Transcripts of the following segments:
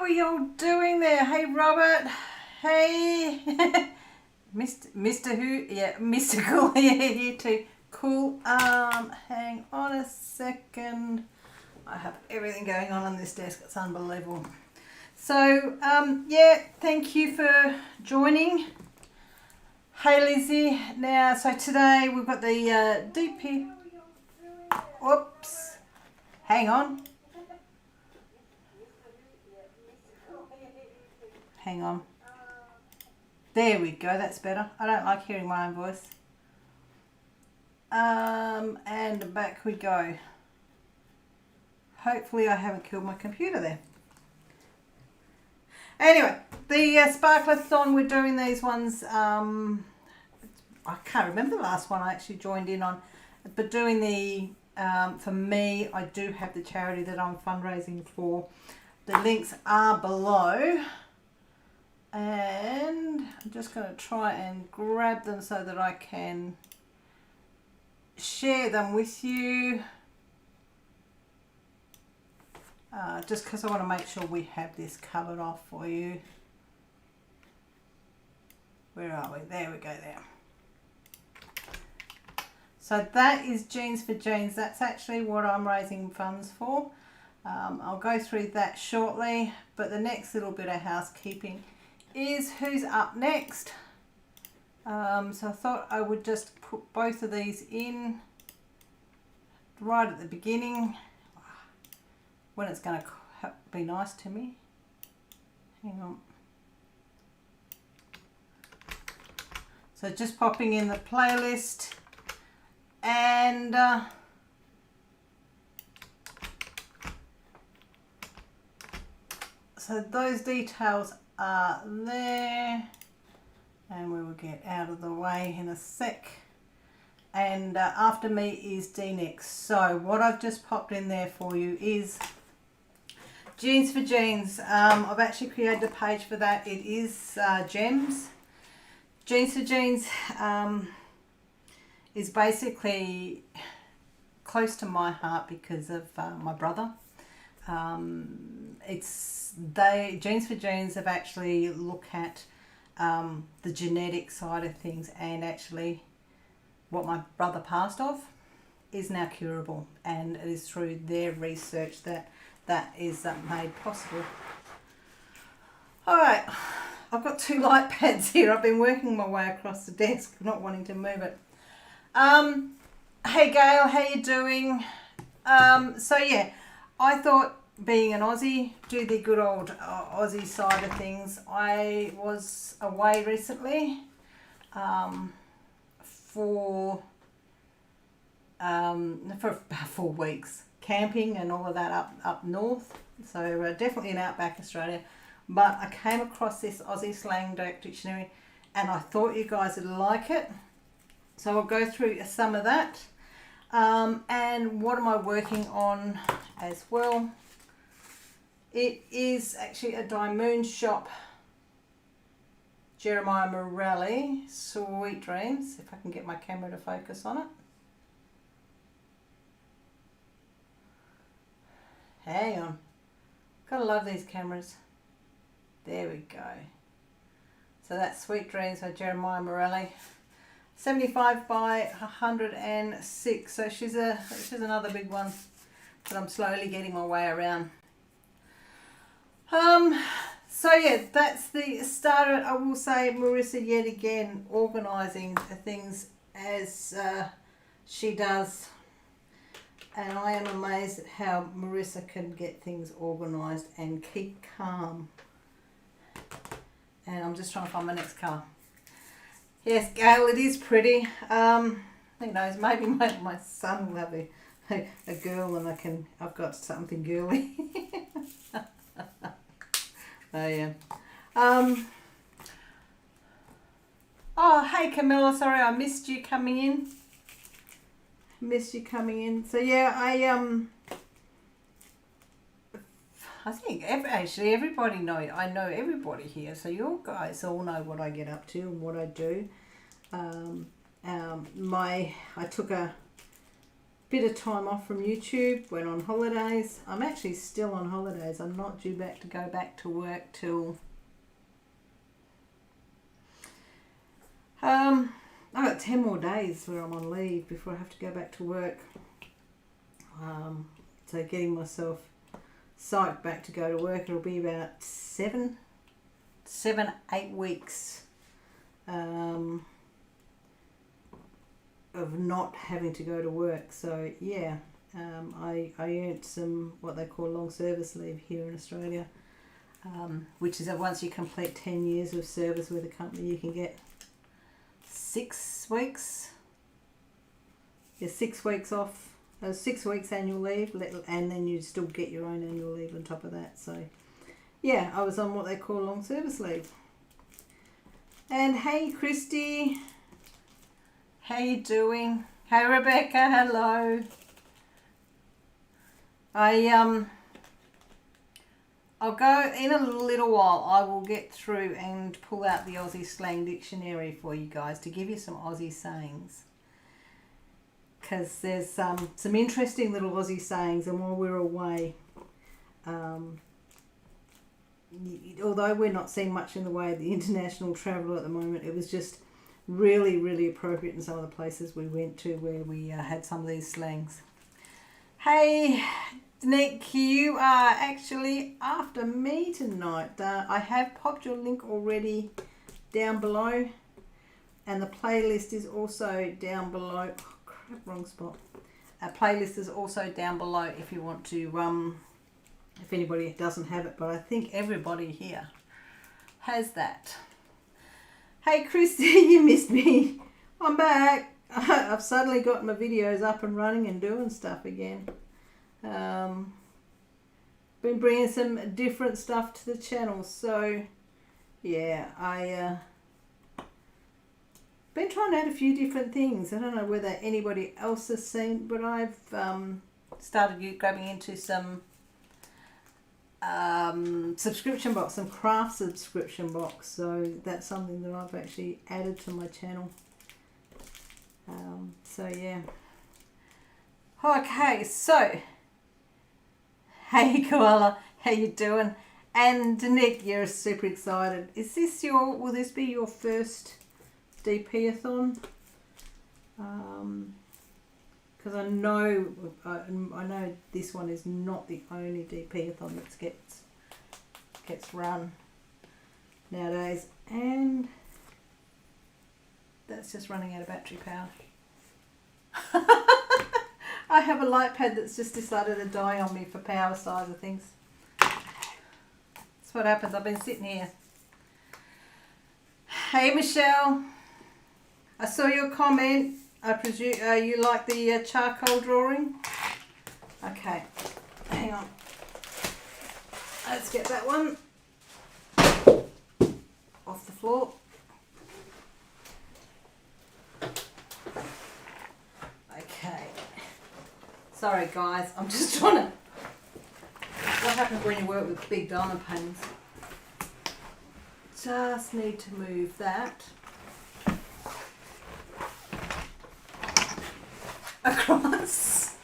are y'all doing there? Hey, Robert. Hey, Mr. Who? Yeah, Mr. Cool. Yeah, you too. Cool. Hang on a second. I have everything going on this desk. It's unbelievable. So, yeah, thank you for joining. Hey, Lizzie. Now, so today we've got the DP. Whoops. Hang on. Hang on. There we go. That's better. I don't like hearing my own voice. And back we go. Hopefully I haven't killed my computer there. Anyway, the SPARKLETHON, we're doing these ones. I can't remember the last one I actually joined in on. But doing the, for me, I do have the charity that I'm fundraising for. The links are below. And I'm just going to try and grab them so that I can share them with you. Just because I want to make sure we have this covered off for you. Where are we? There we go there. So that is Jeans for Jeans. That's actually what I'm raising funds for. I'll go through that shortly. But the next little bit of housekeeping is who's up next. So I thought I would just put both of these in right at the beginning when it's going to be nice to me. Hang on. So just popping in the playlist and so those details are there, and we will get out of the way in a sec. And after me is D next. So what I've just popped in there for you is Jeans for Jeans. I've actually created a page for that. It is gems. Jeans for Jeans is basically close to my heart because of my brother. Jeans for Jeans have actually looked at the genetic side of things, and actually what my brother passed of is now curable, and it is through their research that is made possible. Alright, I've got two light pads here. I've been working my way across the desk, not wanting to move it. Hey Gail, how you doing? So yeah, I thought, being an Aussie, do the good old Aussie side of things. I was away recently for about 4 weeks, camping and all of that up north. So definitely in outback Australia. But I came across this Aussie slang dictionary and I thought you guys would like it. So I'll go through some of that. And what am I working on as well? It is actually a DIYMoon Shop, Jeremiah Morelli, Sweet Dreams, if I can get my camera to focus on it. Hang on. Gotta love these cameras. There we go. So that's Sweet Dreams by Jeremiah Morelli. 75 by 106. So she's another big one that I'm slowly getting my way around. So yeah, that's the start. I will say Marissa yet again organising things as she does, and I am amazed at how Marissa can get things organised and keep calm. And I'm just trying to find my next colour. Yes, Gail, it is pretty. Who knows, maybe my son will have a girl and I've got something girly. Oh yeah. Oh hey Camilla, sorry I missed you coming in. So yeah, I think actually everybody I know everybody here. So you guys all know what I get up to and what I do. I took a bit of time off from YouTube, went on holidays. I'm actually still on holidays. I'm not due back to go back to work till I've got 10 more days where I'm on leave before I have to go back to work. So getting myself psyched back to go to work, it'll be about 7, 8 weeks of not having to go to work. So yeah, I earned some what they call long service leave here in Australia, which is that once you complete 10 years of service with a company, you can get 6 weeks. Yeah, 6 weeks off. 6 weeks annual leave, and then you still get your own annual leave on top of that. So yeah, I was on what they call long service leave. And hey Christy, how you doing? Hey Rebecca, hello. I'll go in a little while. I will get through and pull out the Aussie slang dictionary for you guys to give you some Aussie sayings, because there's some interesting little Aussie sayings. And while we're away, although we're not seeing much in the way of the international travel at the moment, it was just really, really appropriate in some of the places we went to where we had some of these slangs. Hey Nick, you are actually after me tonight. I have popped your link already down below, and the playlist is also down below. Oh crap, wrong spot. Our playlist is also down below if you want to, if anybody doesn't have it, but I think everybody here has that. Hey Christy, you missed me. I'm back. I've suddenly got my videos up and running and doing stuff again. Been bringing some different stuff to the channel, so yeah, I been trying to add a few different things. I don't know whether anybody else has seen, but I've started grabbing into some subscription box, some craft subscription box, so that's something that I've actually added to my channel. So yeah. Okay, so hey Koala, how you doing? And Nick, you're super excited. Is this will this be your first DP-A-Thon? Because I know this one is not the only DP-A-Thon that gets run nowadays, and that's just running out of battery power. I have a light pad that's just decided to die on me for power size of things. That's what happens. I've been sitting here. Hey Michelle, I saw your comment. I presume you like the charcoal drawing. Okay, hang on. Let's get that one off the floor. Okay. Sorry guys, I'm just trying to... What happens when you work with big diamond paintings? Just need to move that across.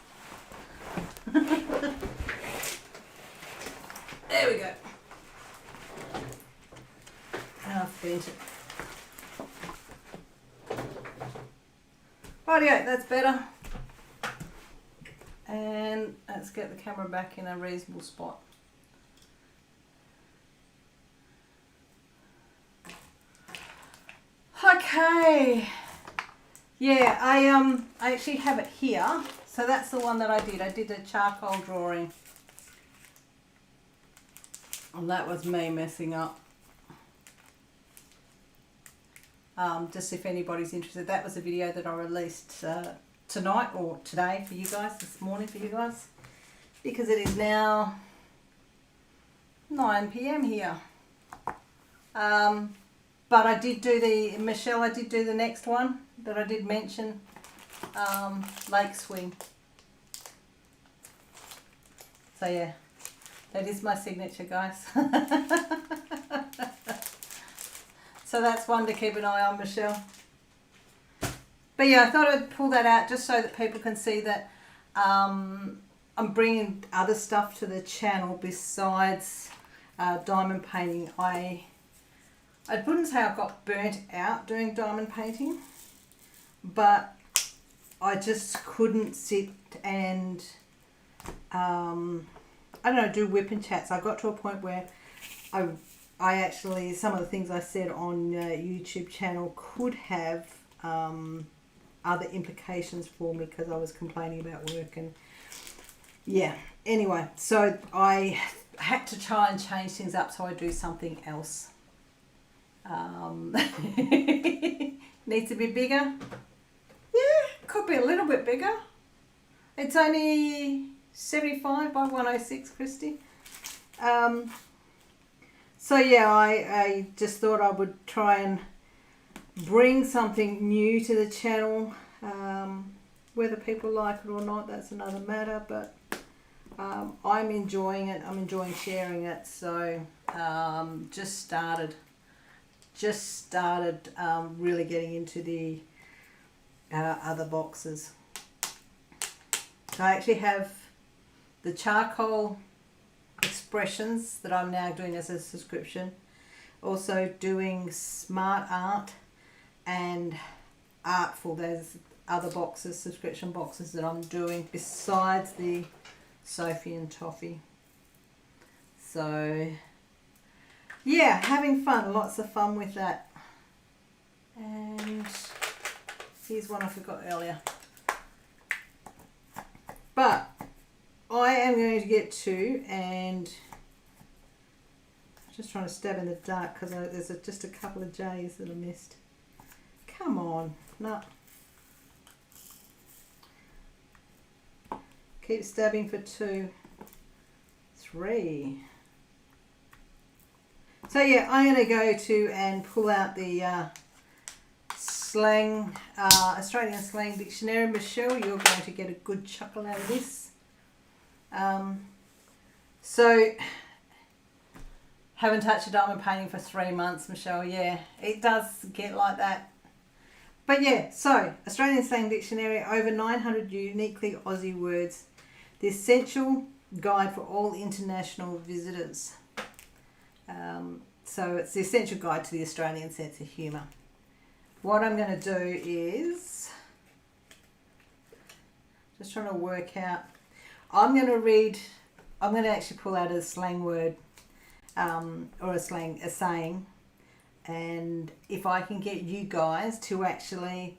There we go. And I've bent it. Rightio, that's better. And let's get the camera back in a reasonable spot. Okay. Yeah, I actually have it here. So that's the one that I did. I did a charcoal drawing. And that was me messing up. Just if anybody's interested, that was a video that I released tonight or today for you guys, this morning for you guys, because it is now 9 PM here. But I did do Michelle, I did do the next one that I did mention, Lake Swing. So yeah, that is my signature, guys. So that's one to keep an eye on, Michelle. But yeah, I thought I'd pull that out just so that people can see that I'm bringing other stuff to the channel besides diamond painting. I wouldn't say I got burnt out doing diamond painting, but I just couldn't sit and I don't know, do whip and chats. I got to a point where I actually, some of the things I said on YouTube channel could have other implications for me because I was complaining about work and yeah. Anyway, so I had to try and change things up, so I do something else. Needs to be bigger. Yeah, could be a little bit bigger. It's only 75 by 106, Christy. So yeah, I just thought I would try and bring something new to the channel. Whether people like it or not, that's another matter, but I'm enjoying it. I'm enjoying sharing it. So just started really getting into the other boxes. So I actually have the charcoal expressions that I'm now doing as a subscription. Also doing smart art and artful. There's other boxes, subscription boxes that I'm doing besides the Sophie and Toffee. So yeah, having fun, lots of fun with that. And here's one I forgot earlier. But I am going to get to, and I'm just trying to stab in the dark because there's just a couple of J's that I missed. Come on, no. Keep stabbing for 2, 3. So yeah, I'm going to go to and pull out the slang, Australian slang dictionary. Michelle, you're going to get a good chuckle out of this. So haven't touched a diamond painting for 3 months, Michelle. Yeah, it does get like that. But yeah, so Australian slang dictionary, over 900 uniquely Aussie words. The essential guide for all international visitors. So it's the essential guide to the Australian sense of humour. What I'm going to do is just trying to work out. I'm going to actually pull out a slang word or a saying, and if I can get you guys to actually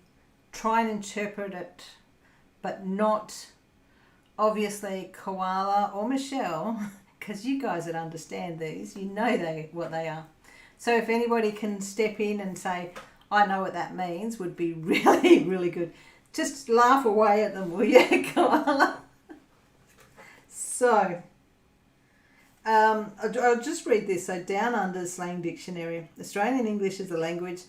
try and interpret it, but not obviously Koala or Michelle, because you guys that understand these, you know what they are. So if anybody can step in and say, I know what that means, would be really, really good. Just laugh away at them, will you, Koala? So, I'll just read this. So, Down Under Slang Dictionary. Australian English is a language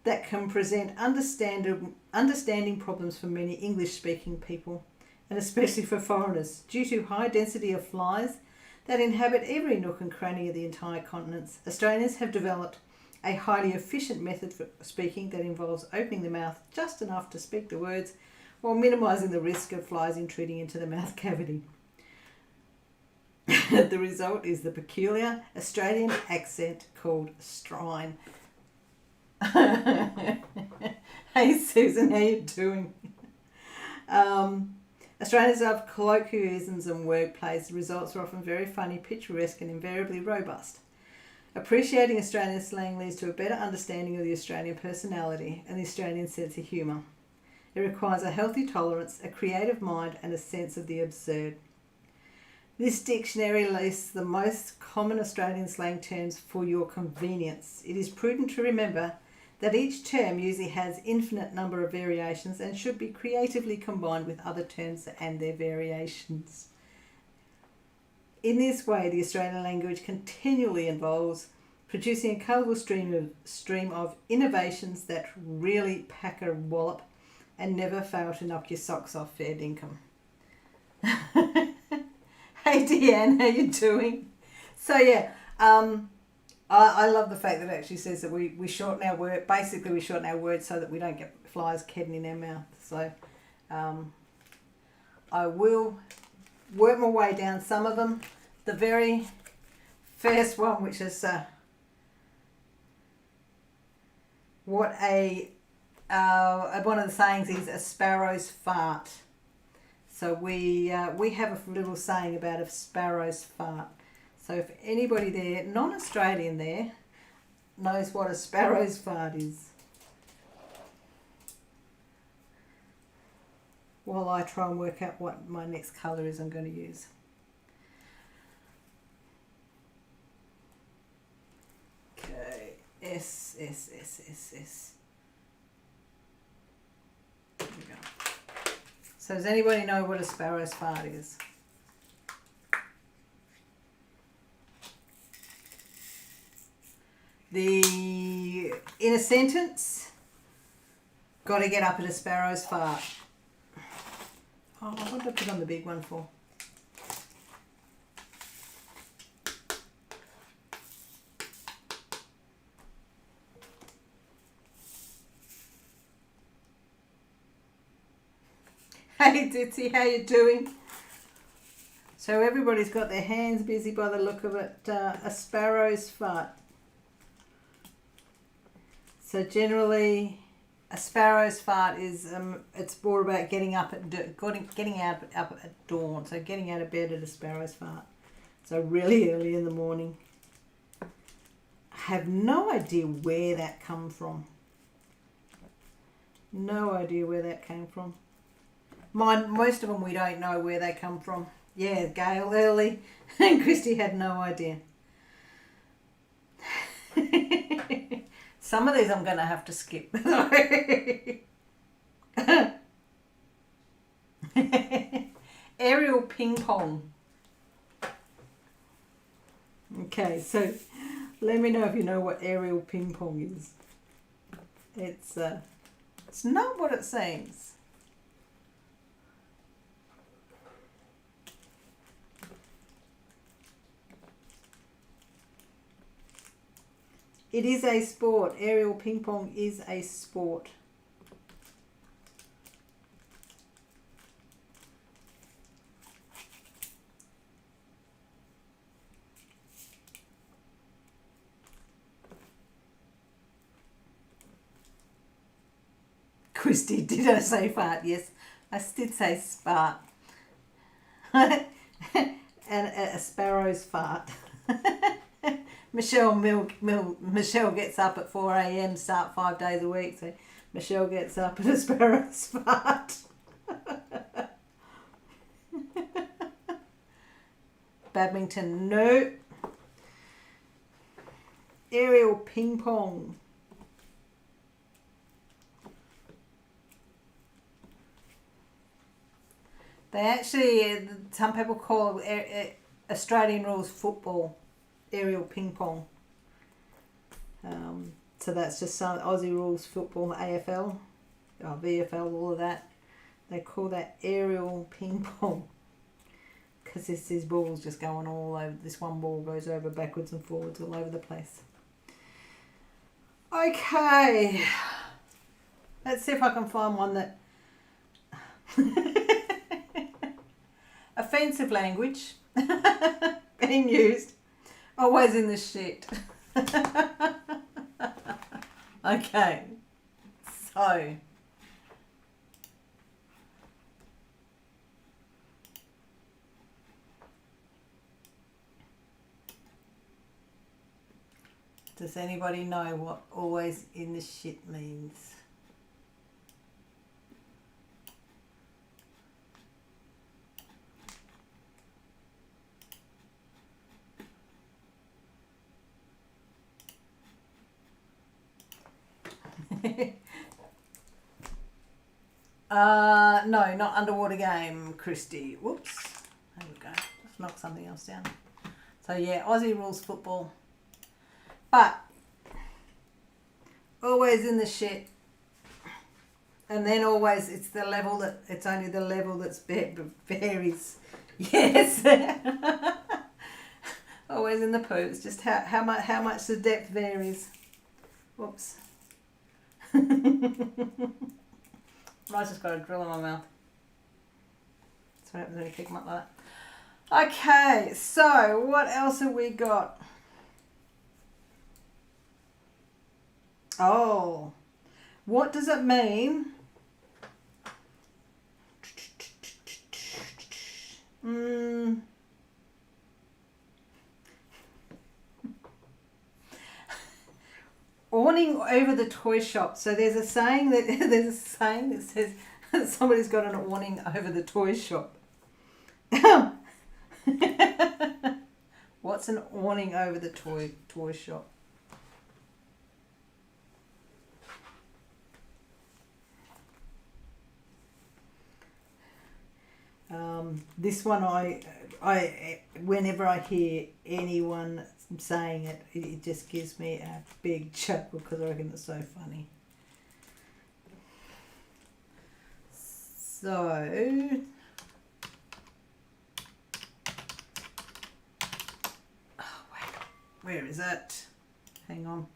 that can present understanding problems for many English-speaking people, and especially for foreigners, due to high density of flies that inhabit every nook and cranny of the entire continent. Australians have developed a highly efficient method for speaking that involves opening the mouth just enough to speak the words while minimising the risk of flies intruding into the mouth cavity. The result is the peculiar Australian accent called strine. Hey Susan, how you doing? Australians love colloquialisms and wordplays. The results are often very funny, picturesque and invariably robust. Appreciating Australian slang leads to a better understanding of the Australian personality and the Australian sense of humour. It requires a healthy tolerance, a creative mind and a sense of the absurd. This dictionary lists the most common Australian slang terms for your convenience. It is prudent to remember that each term usually has infinite number of variations and should be creatively combined with other terms and their variations. In this way, the Australian language continually evolves, producing a colourful stream of innovations that really pack a wallop and never fail to knock your socks off, fair dinkum. Hey Deanne, how you doing? So yeah, I love the fact that it actually says that we shorten our word. Basically, we shorten our words so that we don't get flies kedding in our mouth. So I will work my way down some of them. The very first one, which is one of the sayings is a sparrow's fart. So we have a little saying about a sparrow's fart. So if anybody there, non-Australian there, knows what a sparrow's fart is, while I try and work out what my next colour is I'm going to use. Okay, S. There we go. So does anybody know what a sparrow's fart is? In a sentence, got to get up at a sparrow's fart. Oh, what did I put on the big one for? Hey Ditzy, how you doing? So everybody's got their hands busy by the look of it. A sparrow's fart. So generally, a sparrow's fart is it's more about getting up at up at dawn. So getting out of bed at a sparrow's fart. So really early in the morning. I have no idea where that come from. No idea where that came from. Most of them we don't know where they come from. Yeah, Gail early, and Christy had no idea. Some of these I'm going to have to skip. Aerial ping pong. Okay, so let me know if you know what aerial ping pong is. It's not what it seems. It is a sport. Aerial ping pong is a sport. Christy, did I say fart? Yes, I did say spart. And a sparrow's fart. Michelle gets up at 4 a.m. start 5 days a week. So Michelle gets up at a sparrow's fart. Badminton, no. Aerial ping pong. They actually, some people call Australian rules football. Aerial ping pong. So that's just some Aussie rules football, AFL, VFL, all of that. They call that aerial ping pong because this ball's just going all over. This one ball goes over backwards and forwards all over the place. Okay, let's see if I can find one that offensive language being used. Always in the shit. Okay, so does anybody know what always in the shit means? No, not underwater game, Christy. Whoops. There we go. Let's knock something else down. So yeah, Aussie rules football. But always in the shit. And then always it's the level that it's only the level that's varies. Yes. Always in the poo. It's just how much the depth varies. Whoops. I just got a drill in my mouth. That's what happens when you pick them up like that. Okay, so what else have we got? Oh, what does it mean? Awning over the toy shop. So there's a saying that says somebody's got an awning over the toy shop. What's an awning over the toy shop? This one I whenever I hear anyone saying it, it just gives me a big chuckle because I reckon it's so funny. So where is it? Hang on.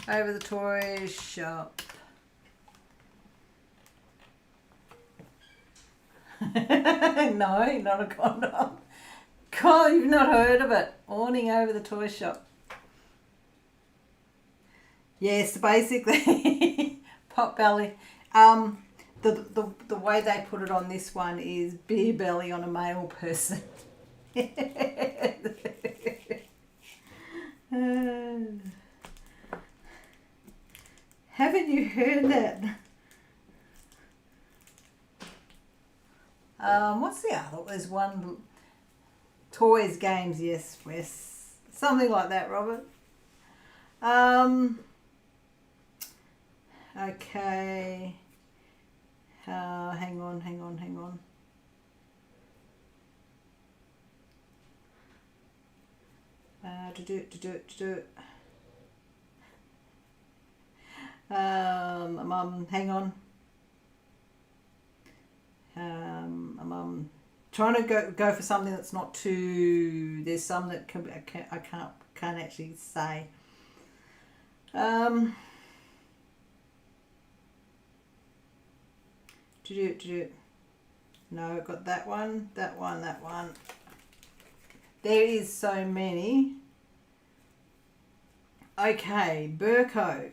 Over the toy shop. No, not a condom. God, you've not heard of it. Awning over the toy shop. Yes, basically pot belly. The way they put it on this one is beer belly on a male person. Haven't you heard that? What's the other? There's one. Toys, games, yes, Wes. Something like that, Robert. Okay. Hang on. To do it. Hang on. I'm trying to go for something that's not too. There's some that I can't actually say. To do it. No, I've got that one. There is so many. Okay, Burko.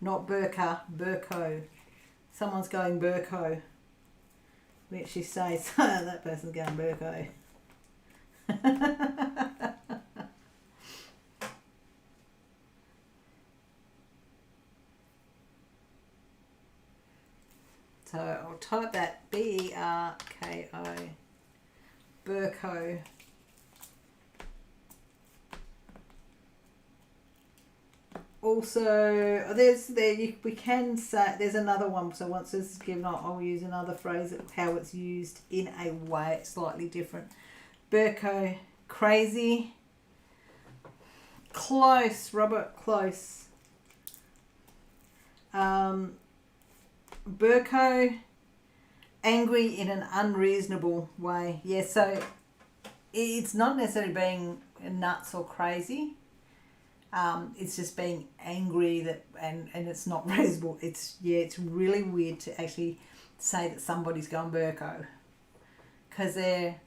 Not Burka, Burko. Someone's going Burko. We actually say, so that person's going Burko. So I'll type that B-E-R-K-O. Burko. Also, we can say there's another one. So once this is given, I'll use another phrase how it's used in a way it's slightly different. Burko, crazy, close, Robert, close. Burko, angry in an unreasonable way. Yeah, so it's not necessarily being nuts or crazy. It's just being angry and it's not reasonable. It's really weird to actually say that somebody's gone Burko because they're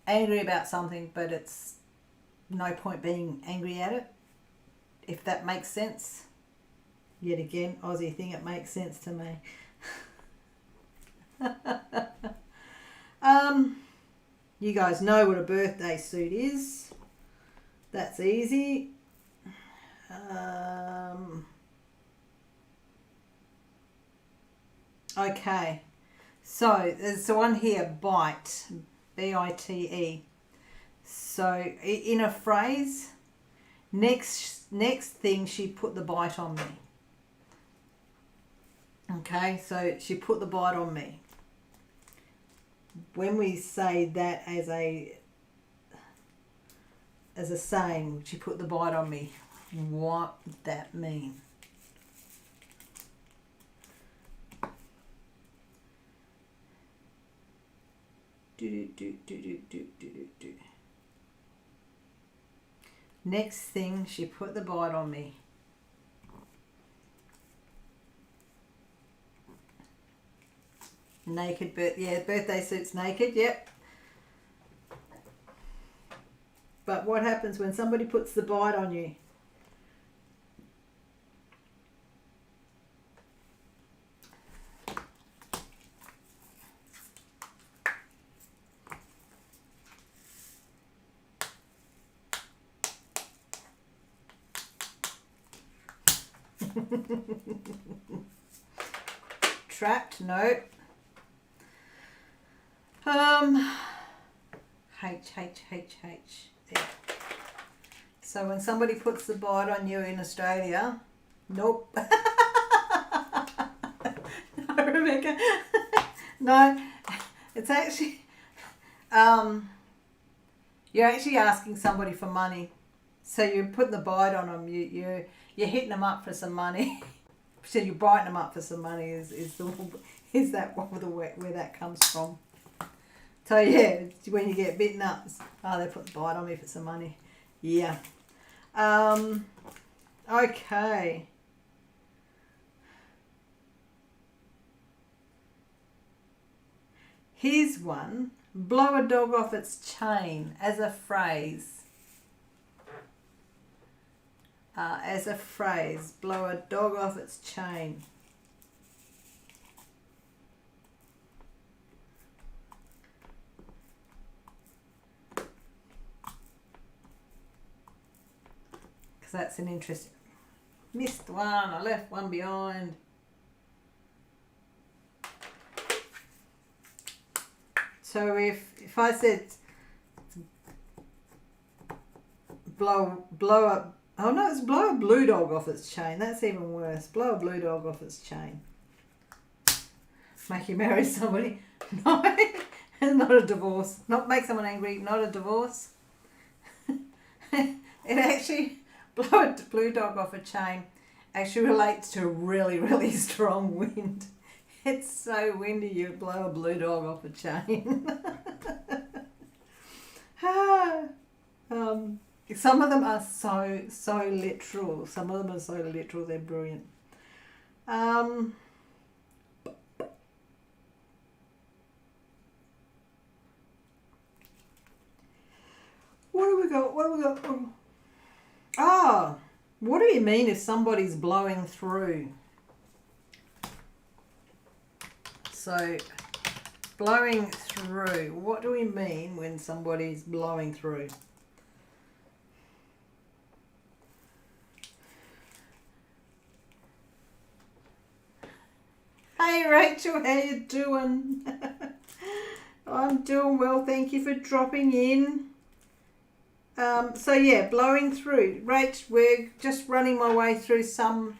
angry about something, but it's no point being angry at it, if that makes sense. Yet again, Aussie thing, it makes sense to me. You guys know what a birthday suit is. That's easy. Okay, so there's the one here, bite, B-I-T-E. So in a phrase, next thing, she put the bite on me. Okay, so she put the bite on me. When we say that as a saying, she put the bite on me, what does that mean? Next thing, she put the bite on me. Naked birthday suits naked, yep. But what happens when somebody puts the bite on you? Trapped? Nope. H. Yeah. So when somebody puts the bite on you in Australia, nope. No, Rebecca. No, it's actually, you're actually asking somebody for money. So you're putting the bite on them. You're hitting them up for some money. So you're biting them up for some money. Is that where that comes from? So yeah, when you get bitten up, they put the bite on me for some money. Yeah. Okay. Here's one. Blow a dog off its chain as a phrase. Blow a dog off its chain. Because that's an interesting. Missed one, I left one behind. So if I said blow a blue dog off its chain. That's even worse. Blow a blue dog off its chain. Make you marry somebody. No, it's not a divorce. Not make someone angry. Not a divorce. It actually, blow a blue dog off a chain actually relates to a really, really strong wind. It's so windy you blow a blue dog off a chain. Some of them are so literal. Some of them are so literal, they're brilliant. What do we got? What do you mean if somebody's blowing through? So, blowing through. What do we mean when somebody's blowing through? Hey Rachel, how you doing? I'm doing well, thank you for dropping in. So yeah, blowing through. Rach, we're just running my way through some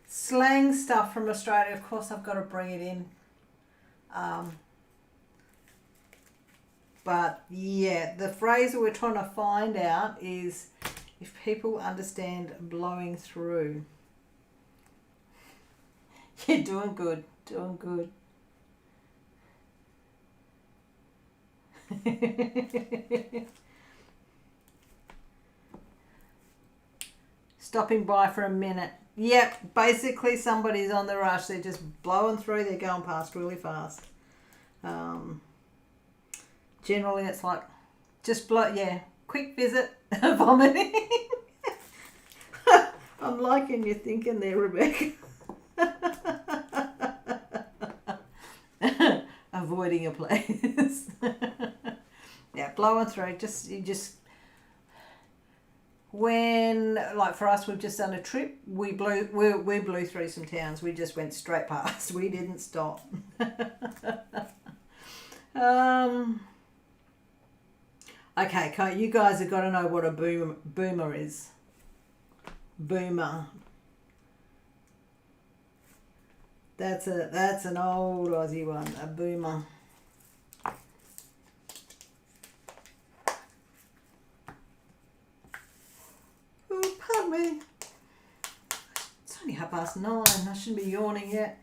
slang stuff from Australia. Of course, I've got to bring it in. But yeah, the phrase that we're trying to find out is if people understand blowing through. You're doing good. Stopping by for a minute. Yep, basically somebody's on the rush. They're just blowing through. They're going past really fast. Generally, it's like just blow. Yeah, quick visit, vomiting. I'm liking your thinking there, Rebecca. Avoiding a place. Yeah, blowing through. When, like for us, we've just done a trip. We blew through some towns. We just went straight past. We didn't stop. Okay, you guys have got to know what a boomer is. Boomer. That's an old Aussie one. A boomer. Oh, pardon me. It's only 9:30. I shouldn't be yawning yet.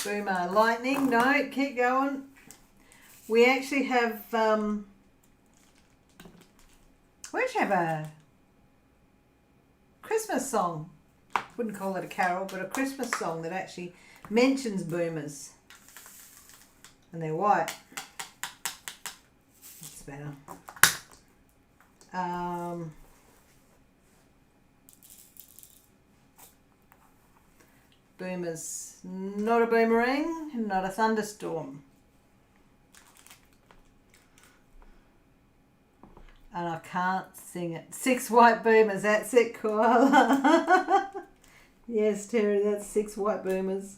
Boomer. Lightning. No, keep going. We actually have, we actually have a Christmas song. Wouldn't call it a carol, but a Christmas song that actually mentions boomers. And they're white. That's better. Boomers. Not a boomerang, not a thunderstorm. And I can't sing it. 6 white boomers, that's it, Koala. Yes, Terry, that's 6 white boomers.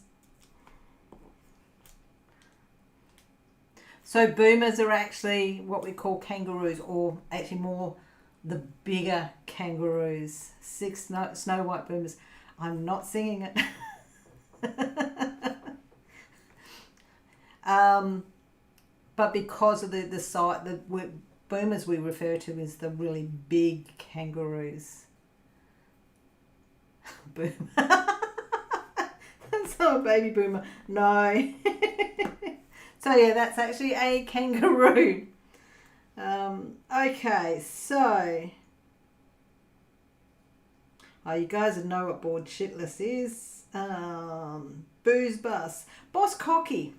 So boomers are actually what we call kangaroos, or actually more the bigger kangaroos. 6 snow white boomers. I'm not singing it. But because of the size, the boomers we refer to as the really big kangaroos. Boomer. That's not a baby boomer. No. So yeah, that's actually a kangaroo. Okay, so you guys know what bored shitless is. Booze bus. Boss cocky.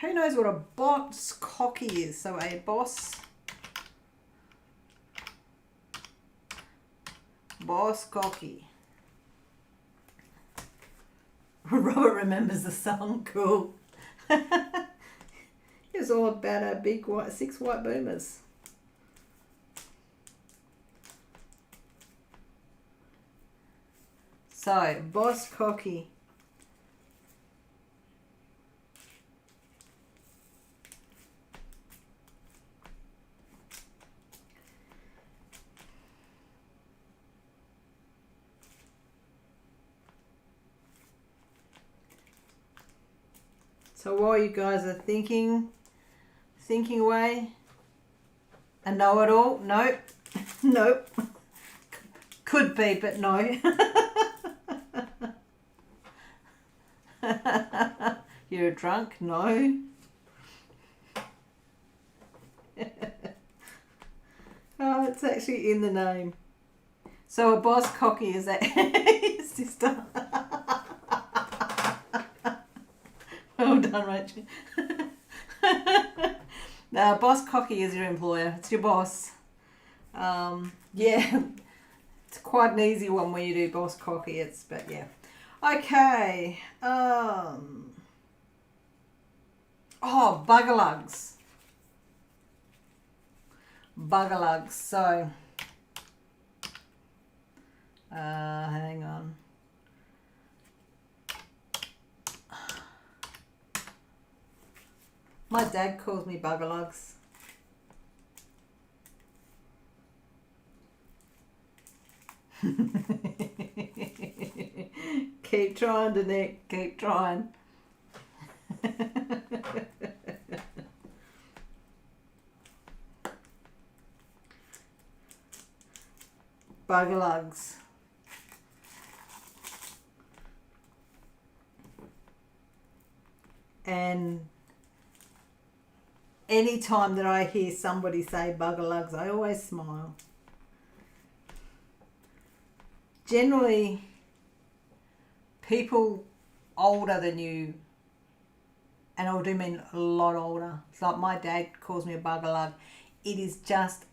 Who knows what a boss cocky is? So a boss cocky. Robert remembers the song. Cool. It was all about our big 6 white boomers. So, boss cocky. So while you guys are thinking away, a know-it-all? Nope. Nope. Could be, but no. You're a drunk? No. Oh, it's actually in the name. So a boss cocky is that sister. Well done, Rachel. Now, boss cocky is your employer. It's your boss. Yeah, it's quite an easy one when you do boss cocky. But yeah. Okay. Oh, buggerlugs. Buggerlugs. So, hang on. My dad calls me buggerlugs. Keep trying, Danique. Keep trying. Buggerlugs. And any time that I hear somebody say buggerlugs, I always smile. Generally, people older than you, and I do mean a lot older. It's like my dad calls me a buggerlug. It is just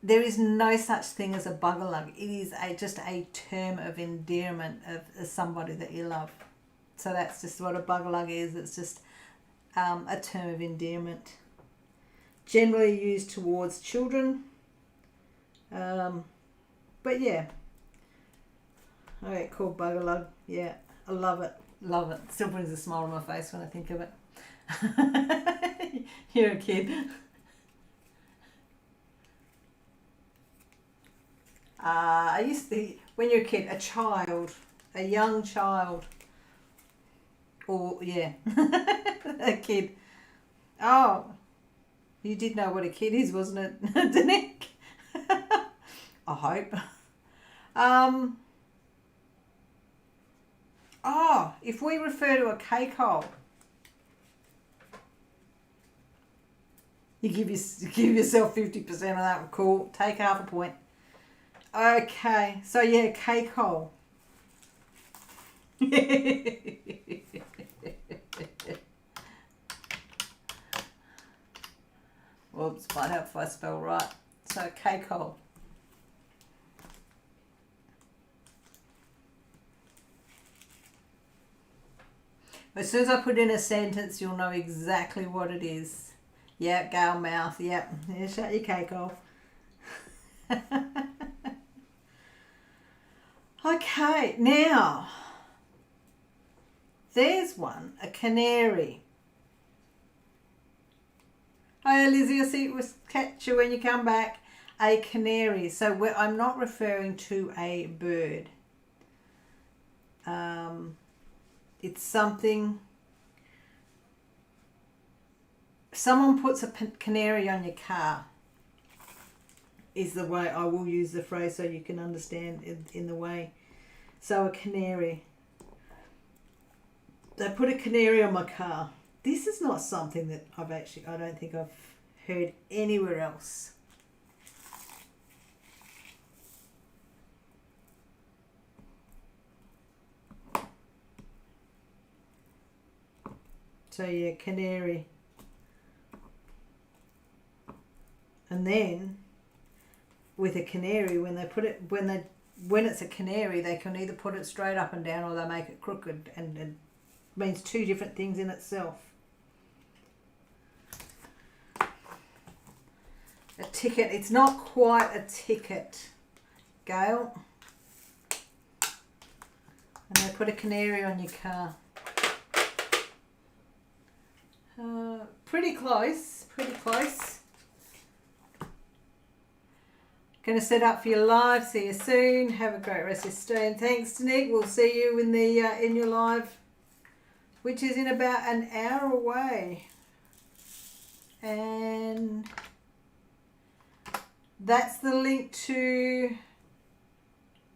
there is no such thing as a buggerlug. It is just a term of endearment of somebody that you love. So that's just what a buggerlug is. It's just a term of endearment, generally used towards children. But yeah, I get called buggerlug. Yeah, I love it. Love it. Still brings a smile on my face when I think of it. You're a kid. I used to, when you're a kid, a young child. Or, yeah, a kid. Oh, you did know what a kid is, wasn't it, Danique? I hope. Oh, if we refer to a cake hole, you give yourself 50% of that. Cool. Take half a point. Okay. So yeah, cake hole. Whoops, might help if I spell right. So cake hole. As soon as I put in a sentence, you'll know exactly what it is. Yep, gal mouth. Yep. Yeah, shut your cake hole. Okay, now there's one, a canary. Hi Lizzie, I'll see you, catch you when you come back. A canary. So I'm not referring to a bird. It's something. Someone puts a canary on your car. Is the way I will use the phrase so you can understand in the way. So a canary. They put a canary on my car. This is not something that I don't think I've heard anywhere else. So yeah, canary. And then with a canary, when it's a canary, they can either put it straight up and down or they make it crooked, and it means two different things in itself. A ticket. It's not quite a ticket, Gail. And they put a canary on your car. Pretty close. Pretty close. Going to set up for your live. See you soon. Have a great rest of your day. And thanks, Nick. We'll see you in the in your live, which is in about an hour away. And that's the link to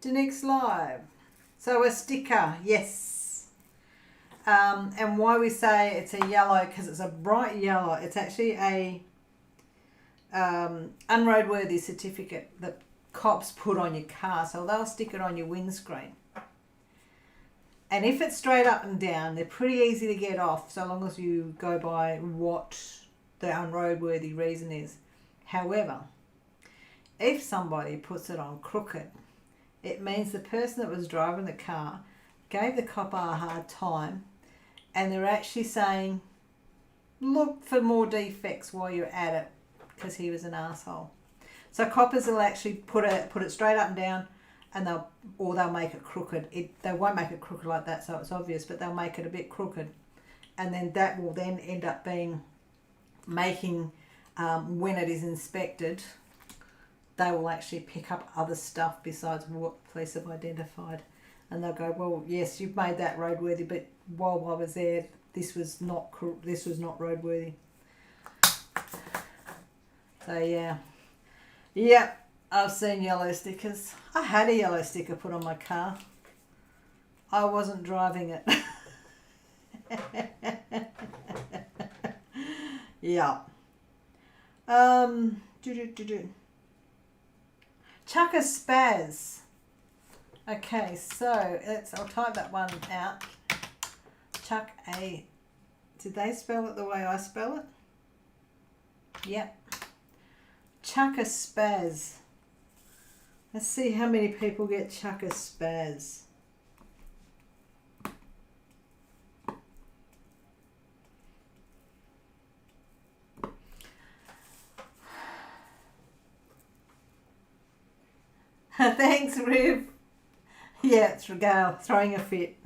Nick's live. So a sticker, yes. And why we say it's a yellow, because it's a bright yellow. It's actually a unroadworthy certificate that cops put on your car, so they'll stick it on your windscreen. And if it's straight up and down, they're pretty easy to get off, so long as you go by what the unroadworthy reason is. However, if somebody puts it on crooked, it means the person that was driving the car gave the copper a hard time, and they're actually saying, look for more defects while you're at it, because he was an asshole. So coppers will actually put it straight up and down, and they'll make it crooked. They won't make it crooked like that, so it's obvious, but they'll make it a bit crooked, and then that will then end up making when it is inspected, they will actually pick up other stuff besides what police have identified, and they'll go, well, yes, you've made that roadworthy, but while I was there, this was not roadworthy. So yeah, yep, I've seen yellow stickers. I had a yellow sticker put on my car. I wasn't driving it. Yeah. Chuck a spaz. Okay, so I'll type that one out. Chuck a. Did they spell it the way I spell it? Yep. Chuck a spaz. Let's see how many people get chuck a spaz. Thanks, Riv. Yeah, it's Regal throwing a fit.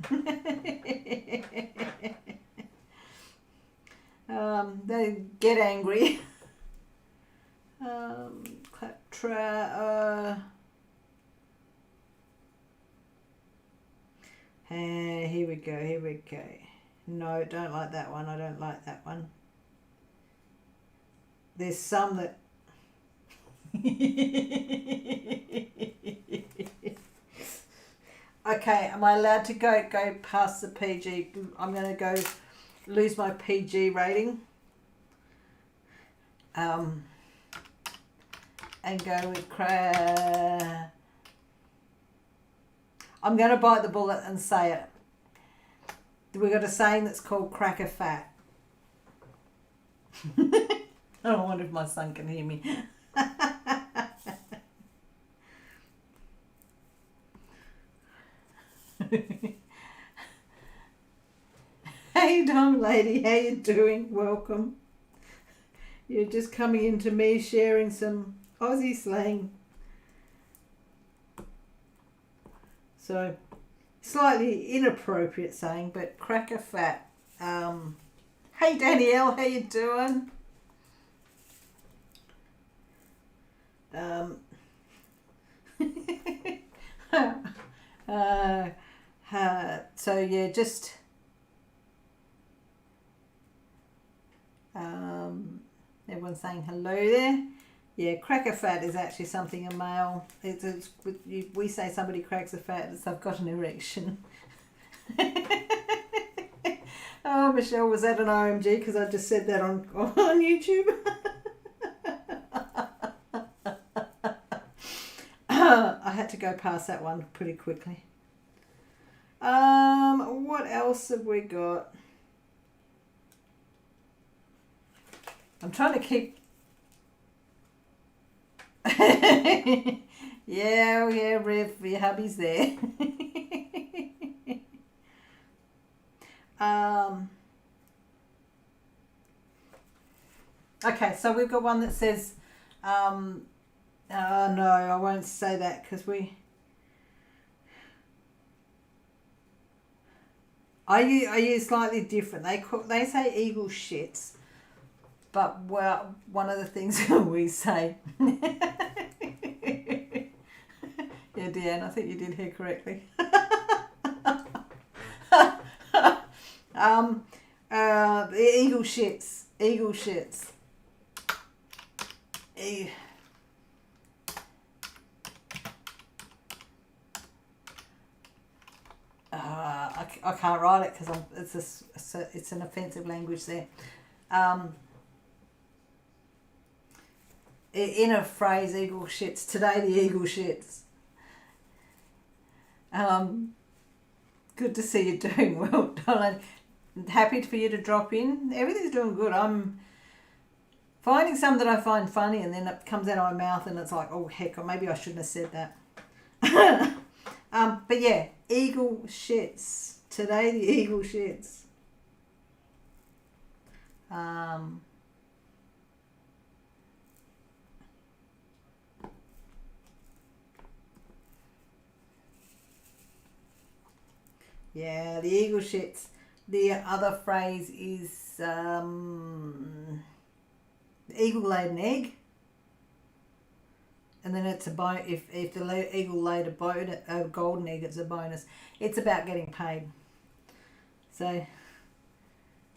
They get angry. Here we go. No, don't like that one. I don't like that one. There's some that Okay, am I allowed to go past the PG? I'm going to go lose my PG rating. And go with I'm going to bite the bullet and say it. We've got a saying that's called cracker fat. I wonder if my son can hear me. Hey Dom lady, how you doing? Welcome. You're just coming into me sharing some Aussie slang. So, slightly inappropriate saying, but cracker fat. Hey Danielle, how you doing? So yeah, just everyone's saying hello there. Yeah, cracker fat is actually something a male. We say somebody cracks a fat as they've got an erection. Oh, Michelle, was that an OMG? Because I just said that on YouTube. I had to go past that one pretty quickly. What else have we got? I'm trying to keep... yeah, Riv, your hubby's there. Okay, so we've got one that says, no, I won't say that because I use slightly different. They say eagle shits, but well, one of the things we say. Yeah, Deanne, I think you did hear correctly. The eagle shits. I can't write it because it's an offensive language there. In a phrase, eagle shits. Today the eagle shits. Good to see you doing well, Donald. Happy for you to drop in. Everything's doing good. I'm finding some that I find funny, and then it comes out of my mouth, and it's like, oh heck, or maybe I shouldn't have said that. But yeah, eagle shits. Today the eagle shits. Yeah, the eagle shits. The other phrase is the eagle laid an egg, and then it's a if the eagle laid a golden egg, it's a bonus. It's about getting paid. So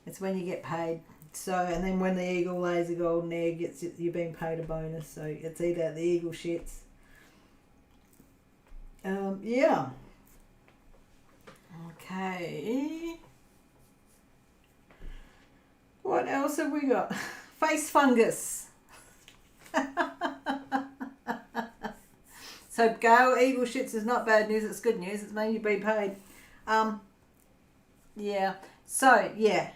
it's when you get paid. So and then when the eagle lays a golden egg, you're being paid a bonus. So it's either the eagle shits. Yeah. Okay. What else have we got? Face fungus. So Gail, eagle shits is not bad news, it's good news. It's mean you've been paid. Yeah. So yeah.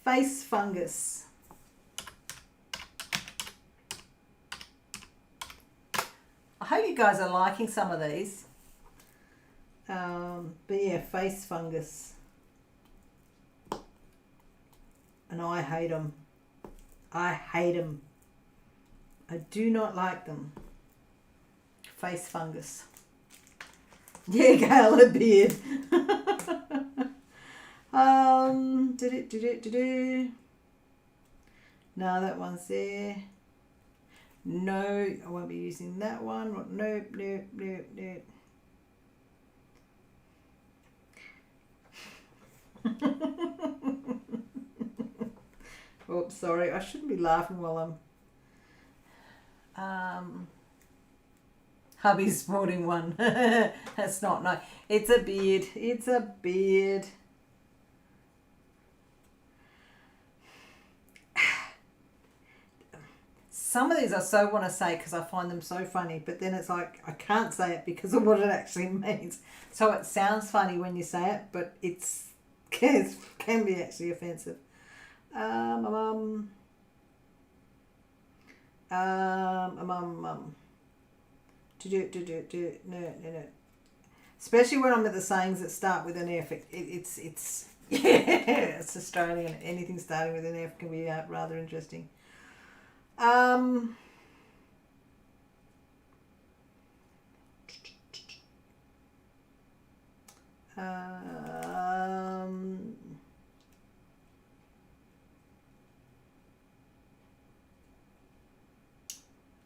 Face fungus. I hope you guys are liking some of these. But yeah, face fungus. And I hate them. I hate them. I do not like them. Face fungus. Yeah, Gail, a beard. No, that one's there. No, I won't be using that one. Nope. Oops, sorry. I shouldn't be laughing while I'm... Hubby's sporting one. That's not nice. It's a beard. It's a beard. Some of these I so want to say because I find them so funny, but then it's like I can't say it because of what it actually means. So it sounds funny when you say it, but it can be actually offensive. No. Especially when I'm at the sayings that start with an F. It's yeah, it's Australian. Anything starting with an F can be rather interesting.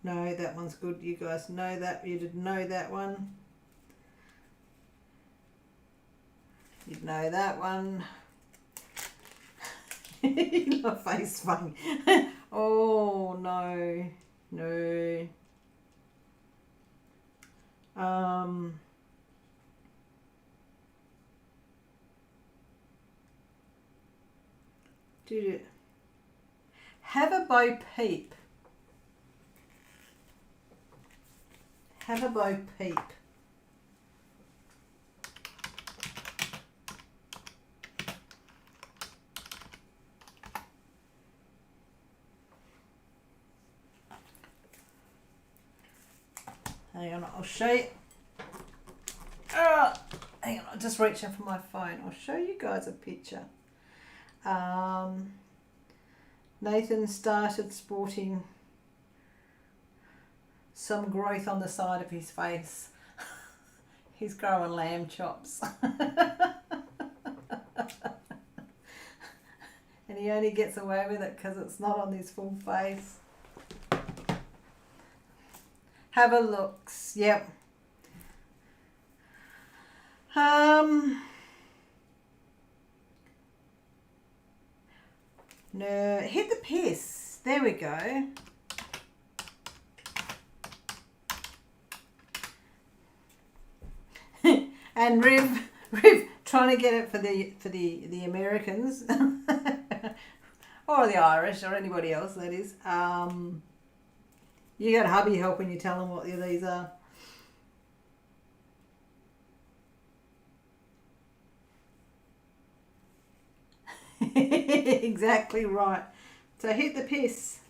No, that one's good. You guys know that. You didn't know that one. You'd know that one. Your face funny. Oh no, no. Did it? Have a Bo Peep. Have a Bo Peep. Hang on, I'll show you. Hang on, I'll just reach out for my phone. I'll show you guys a picture. Nathan started sporting some growth on the side of his face. He's growing lamb chops. And he only gets away with it because it's not on his full face. Have a look. Yep. No, hit the piss. There we go. And Riv trying to get it for the Americans or the Irish or anybody else, that is. You got hubby helping you tell them what these are. Exactly right. So hit the piss.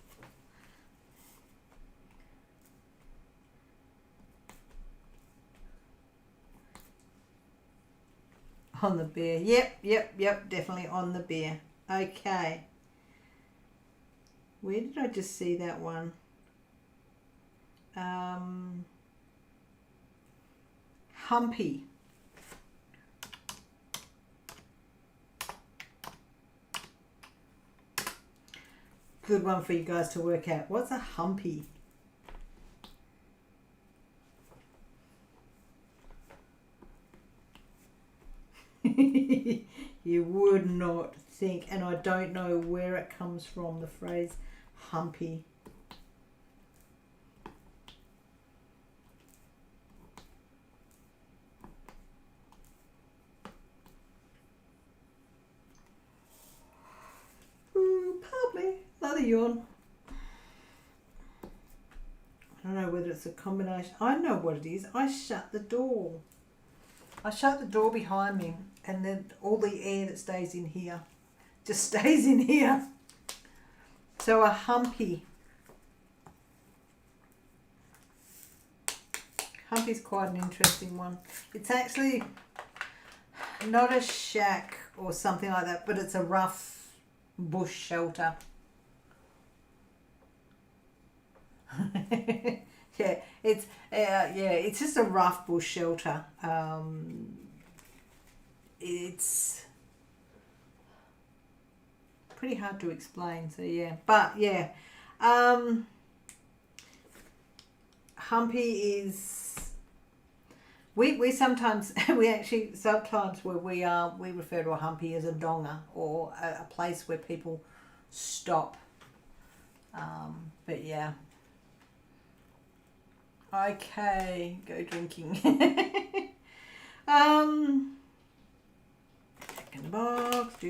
On the beer. Yep, definitely on the beer. Okay. Where did I just see that one? Humpy. Good one for you guys to work out. What's a humpy? You would not think, and I don't know where it comes from, the phrase humpy. Probably. Another yawn. I don't know whether it's a combination. I know what it is. I shut the door. I shut the door behind me, and then all the air that stays in here just stays in here. So a humpy. Humpy's quite an interesting one. It's actually not a shack or something like that, but it's a rough bush shelter. It's just a rough bush shelter. It's pretty hard to explain. So yeah, but yeah, humpy is. We sometimes sometimes where we refer to a humpy as a donga or a place where people stop. But yeah. Okay, go drinking. Back in the box.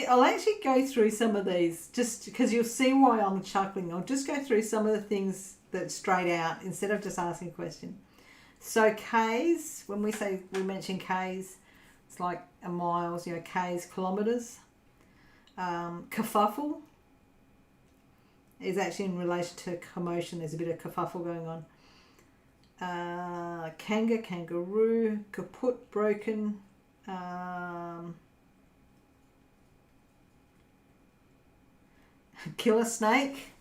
I'll actually go through some of these just because you'll see why I'm chuckling. I'll just go through some of the things that straight out instead of just asking a question. So K's, when we mention K's, it's like a miles, K's, kilometres. Kerfuffle is actually in relation to commotion. There's a bit of kerfuffle going on. Kanga, kangaroo, kaput, broken. Killer snake.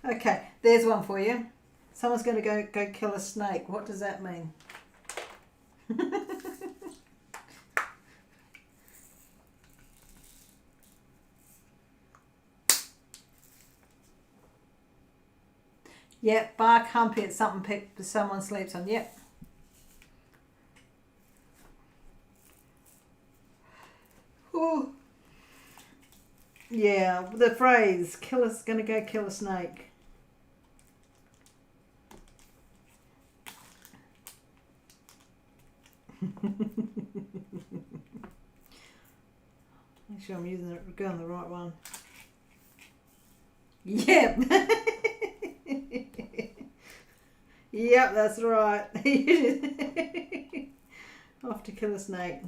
Okay, there's one for you. Someone's going to go kill a snake. What does that mean? Yep, bark humpy. It's something someone sleeps on. Yep. Oh. Yeah, the phrase gonna go kill a snake. Make sure I'm going the right one. Yep. Yep, that's right. Off to kill a snake.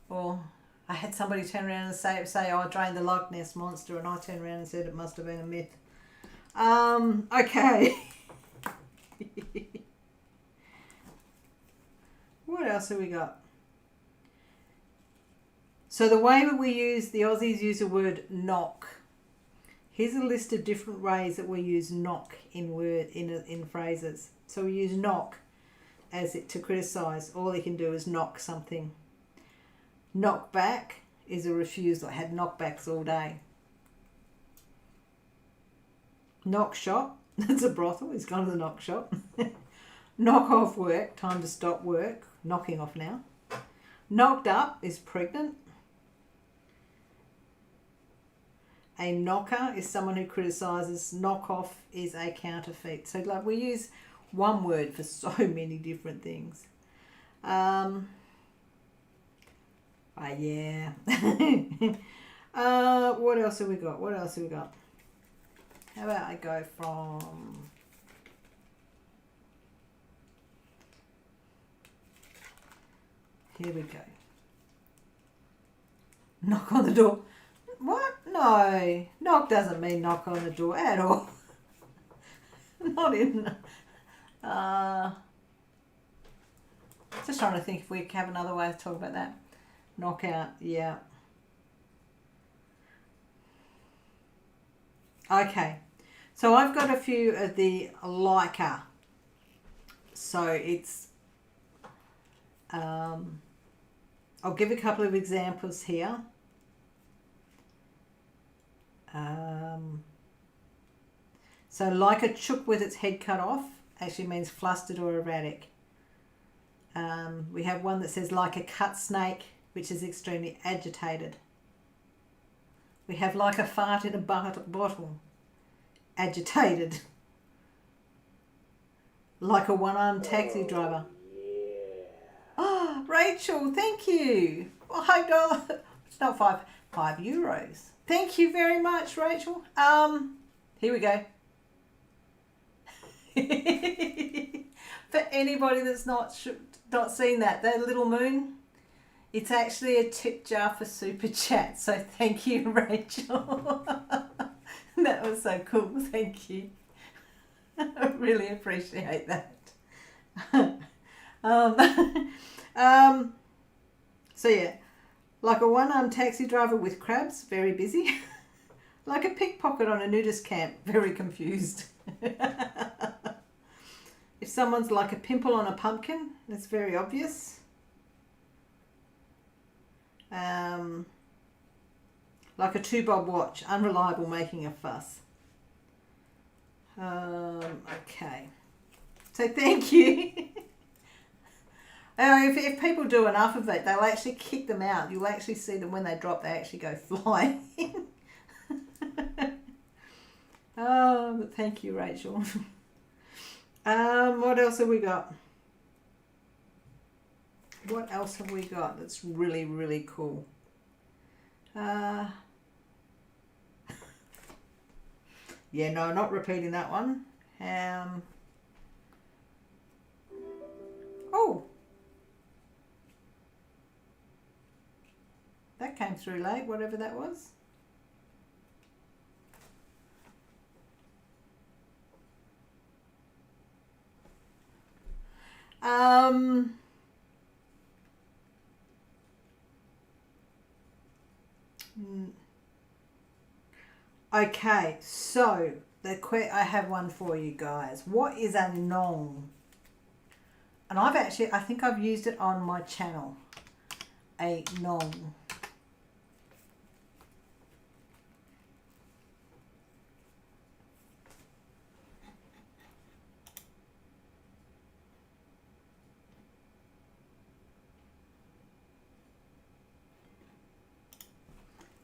Or I had somebody turn around and say, I drained the Loch Ness Monster, and I turned around and said it must have been a myth. Okay. What else have we got? So the way that the Aussies use the word knock. Here's a list of different ways that we use knock in phrases. So we use knock to criticise. All they can do is knock something. Knock back is a refusal. I had knockbacks all day. Knock shop. That's a brothel. He's gone to the knock shop. Knock off work. Time to stop work. Knocking off now. Knocked up is pregnant. A knocker is someone who criticises. Knock off is a counterfeit. So like we use one word for so many different things. Yeah. What else have we got? How about I go from... Here we go. Knock on the door. What? No. Knock doesn't mean knock on the door at all. Not in... just trying to think if we have another way to talk about that. Knockout, yeah. Okay. So I've got a few of the liker. So it's... I'll give a couple of examples here. So like a chook with its head cut off actually means flustered or erratic. We have one that says like a cut snake, which is extremely agitated. We have like a fart in a bottle, agitated. Like a one-armed taxi driver. Oh, Rachel, thank you. Well, $5. It's not €5. Thank you very much, Rachel. Here we go. For anybody that's not seen that little moon, it's actually a tip jar for super chat. So thank you, Rachel. That was so cool. Thank you. I really appreciate that. So yeah, like a one-armed taxi driver with crabs, very busy. Like a pickpocket on a nudist camp, very confused. If someone's like a pimple on a pumpkin, that's very obvious. Like a 2-bob watch, unreliable, making a fuss. Okay. So thank you. If people do enough of it, they'll actually kick them out. You'll actually see them when they drop, they actually go flying. Oh, thank you, Rachel. What else have we got? What else have we got that's really, really cool? Yeah, no, not repeating that one. Oh, that came through late, whatever that was. Okay, so I have one for you guys. What is a nong? And I think I've used it on my channel. A nong.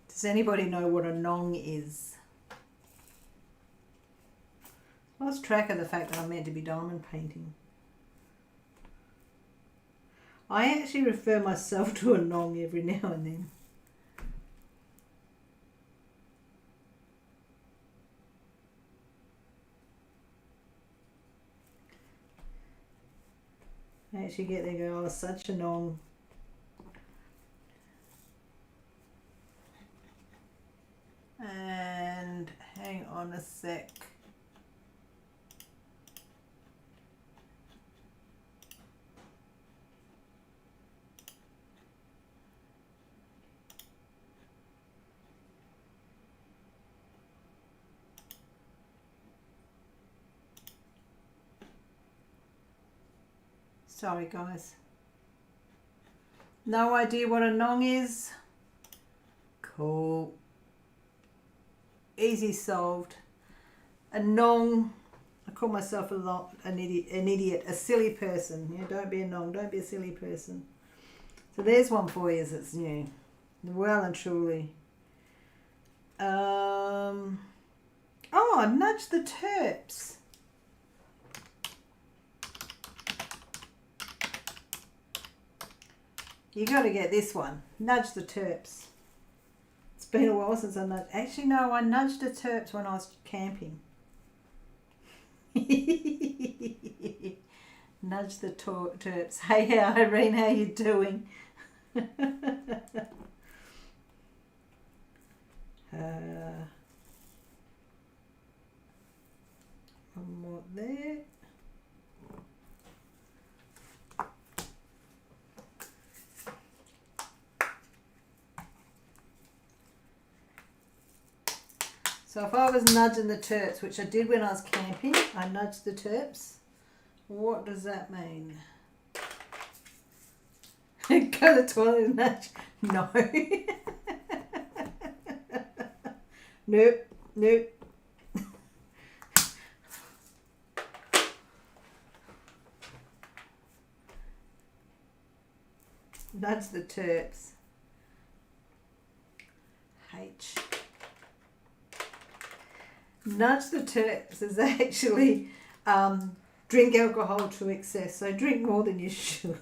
Does anybody know what a nong is? I lost track of the fact that I'm meant to be diamond painting. I actually refer myself to a nong every now and then. I actually get there and go, oh, such a nong. And hang on a sec. Sorry guys. No idea what a nong is? Cool. Easy solved. A nong. I call myself an idiot, a silly person. Yeah, don't be a nong, don't be a silly person. So there's one for you that's new. Well and truly. Oh, nudge the terps. You got to get this one. Nudge the terps. It's been a while since I nudged. Actually, no, I nudged the terps when I was camping. Nudge the terps. Hey, Irene, how you doing? One more there. So if I was nudging the terps, which I did when I was camping, I nudged the terps. What does that mean? Go to the toilet and nudge? No. Nope, nope. Nudge the terps. H. Nudge the terps is actually drink alcohol to excess. So drink more than you should.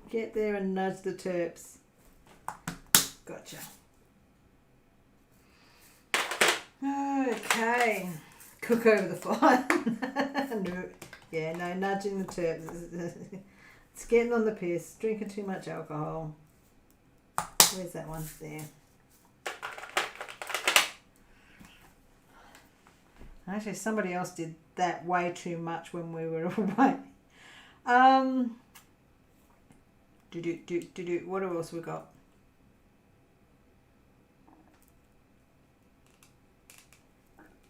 Get there and nudge the terps. Gotcha. Okay. Cook over the fire. No. Yeah, no, nudging the terps. It's getting on the piss. Drinking too much alcohol. Where's that one? There. Actually, somebody else did that way too much when we were away. What else we got?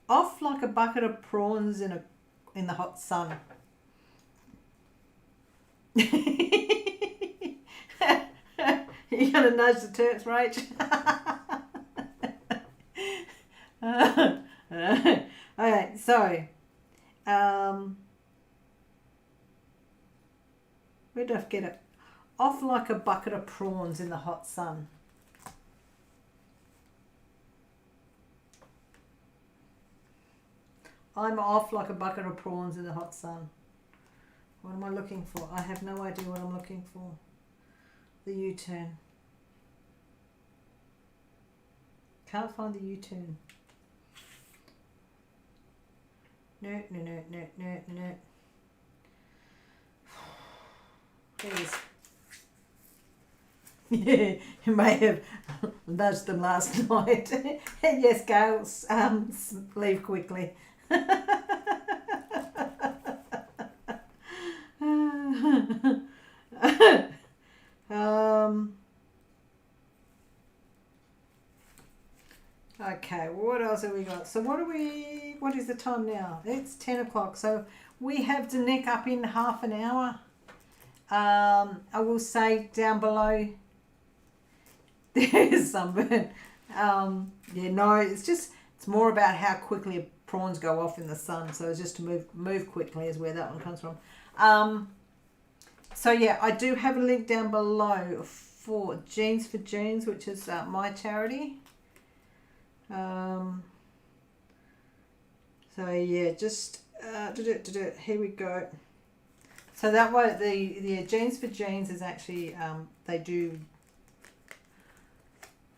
Off like a bucket of prawns in the hot sun. You gonna nudge the terps, Rach? Okay, so where Where did I get it? Off like a bucket of prawns in the hot sun. I'm off like a bucket of prawns in the hot sun. What am I looking for? I have no idea what I'm looking for. The U-turn. Can't find the U-turn. No. There it is. Yeah, you may have nudged them last night. Yes, Gail, leave quickly. Okay, what else have we got? So what is the time now? It's 10 o'clock. So we have to nick up in half an hour. I will say down below there's sunburn. Yeah, no, it's more about how quickly prawns go off in the sun. So it's just to move quickly is where that one comes from. So yeah, I do have a link down below for Jeans for Jeans, which is my charity. So yeah, just here we go. So that way, the Jeans for Jeans is actually they do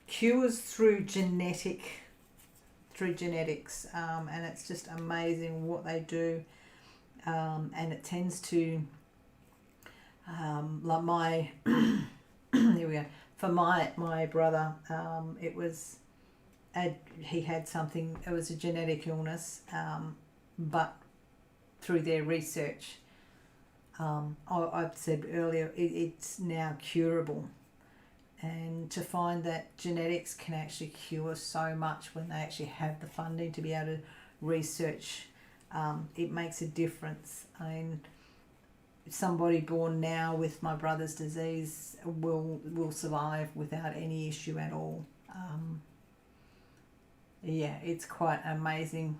cures through genetics, and it's just amazing what they do, and it tends to like my here we go. For my brother, it was he had something. It was a genetic illness, but through their research, I've said earlier, it's now curable. And to find that genetics can actually cure so much when they actually have the funding to be able to research, it makes a difference. I mean, somebody born now with my brother's disease will survive without any issue at all. Yeah, it's quite an amazing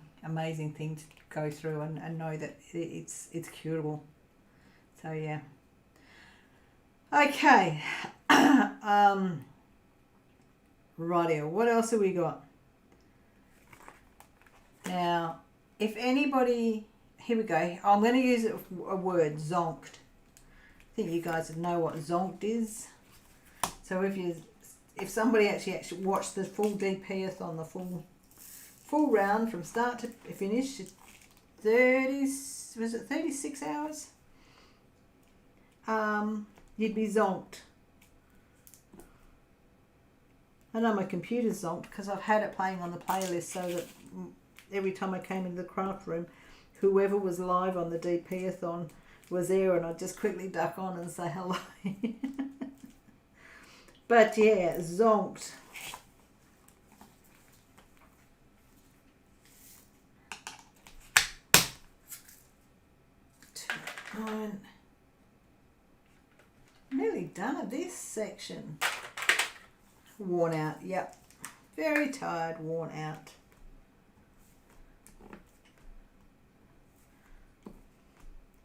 thing to go through and know that it's curable. So yeah. Okay. Rightio, what else have we got? Now, if anybody, here we go. I'm going to use a word, zonked. I think you guys know what zonked is. So if somebody actually watched the full DP-ATHON, the full round from start to finish, 36 hours? You'd be zonked. I know my computer's zonked because I've had it playing on the playlist so that every time I came into the craft room, whoever was live on the DP-ATHON was there and I'd just quickly duck on and say hello. But yeah, zonked. Nearly done at this section. Worn out, yep. Very tired, worn out.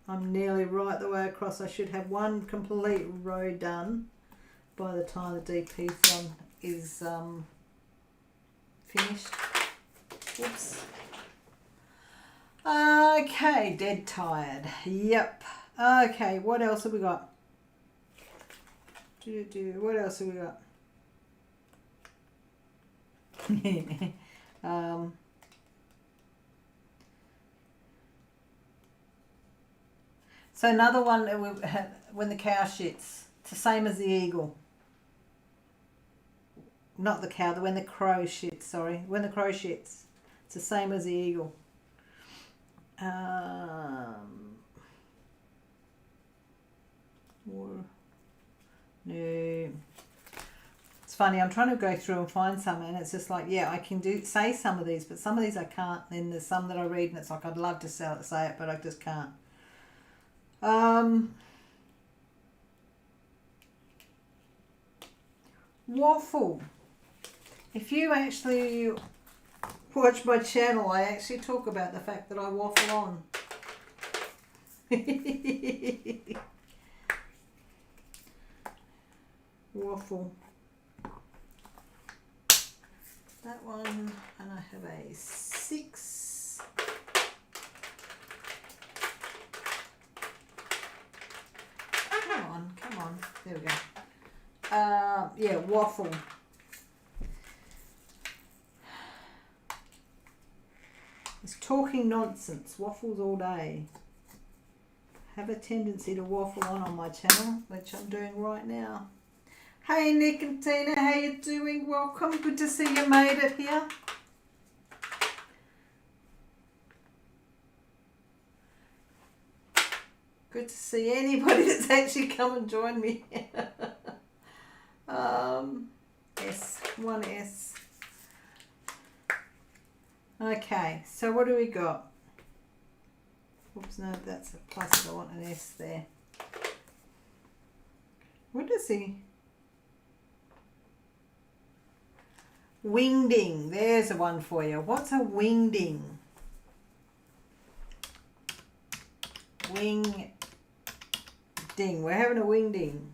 I'm nearly right the way across. I should have one complete row done by the time the DP-ATHON is finished. Whoops. Okay, dead tired. Yep. Okay, what else have we got? What else have we got? So another one that we have when the cow shits. It's the same as the eagle. Not the cow, when the crow shits, sorry. When the crow shits. It's the same as the eagle. No. It's funny, I'm trying to go through and find some and it's just like, yeah, I can say some of these, but some of these I can't. Then there's some that I read and it's like, I'd love to say it, but I just can't. Waffle. If you actually watch my channel, I actually talk about the fact that I waffle on. waffle. That one, and I have a 6. Come on. There we go. Yeah, waffle. It's talking nonsense. Waffles all day. Have a tendency to waffle on my channel, which I'm doing right now. Hey Nick and Tina, how you doing? Welcome. Good to see you made it here. Good to see anybody that's actually come and joined me. One S. Okay, so what do we got? Oops, no, that's a plus. I want an S there. What is he? Wingding. There's a one for you. What's a wingding? Wingding. We're having a wingding.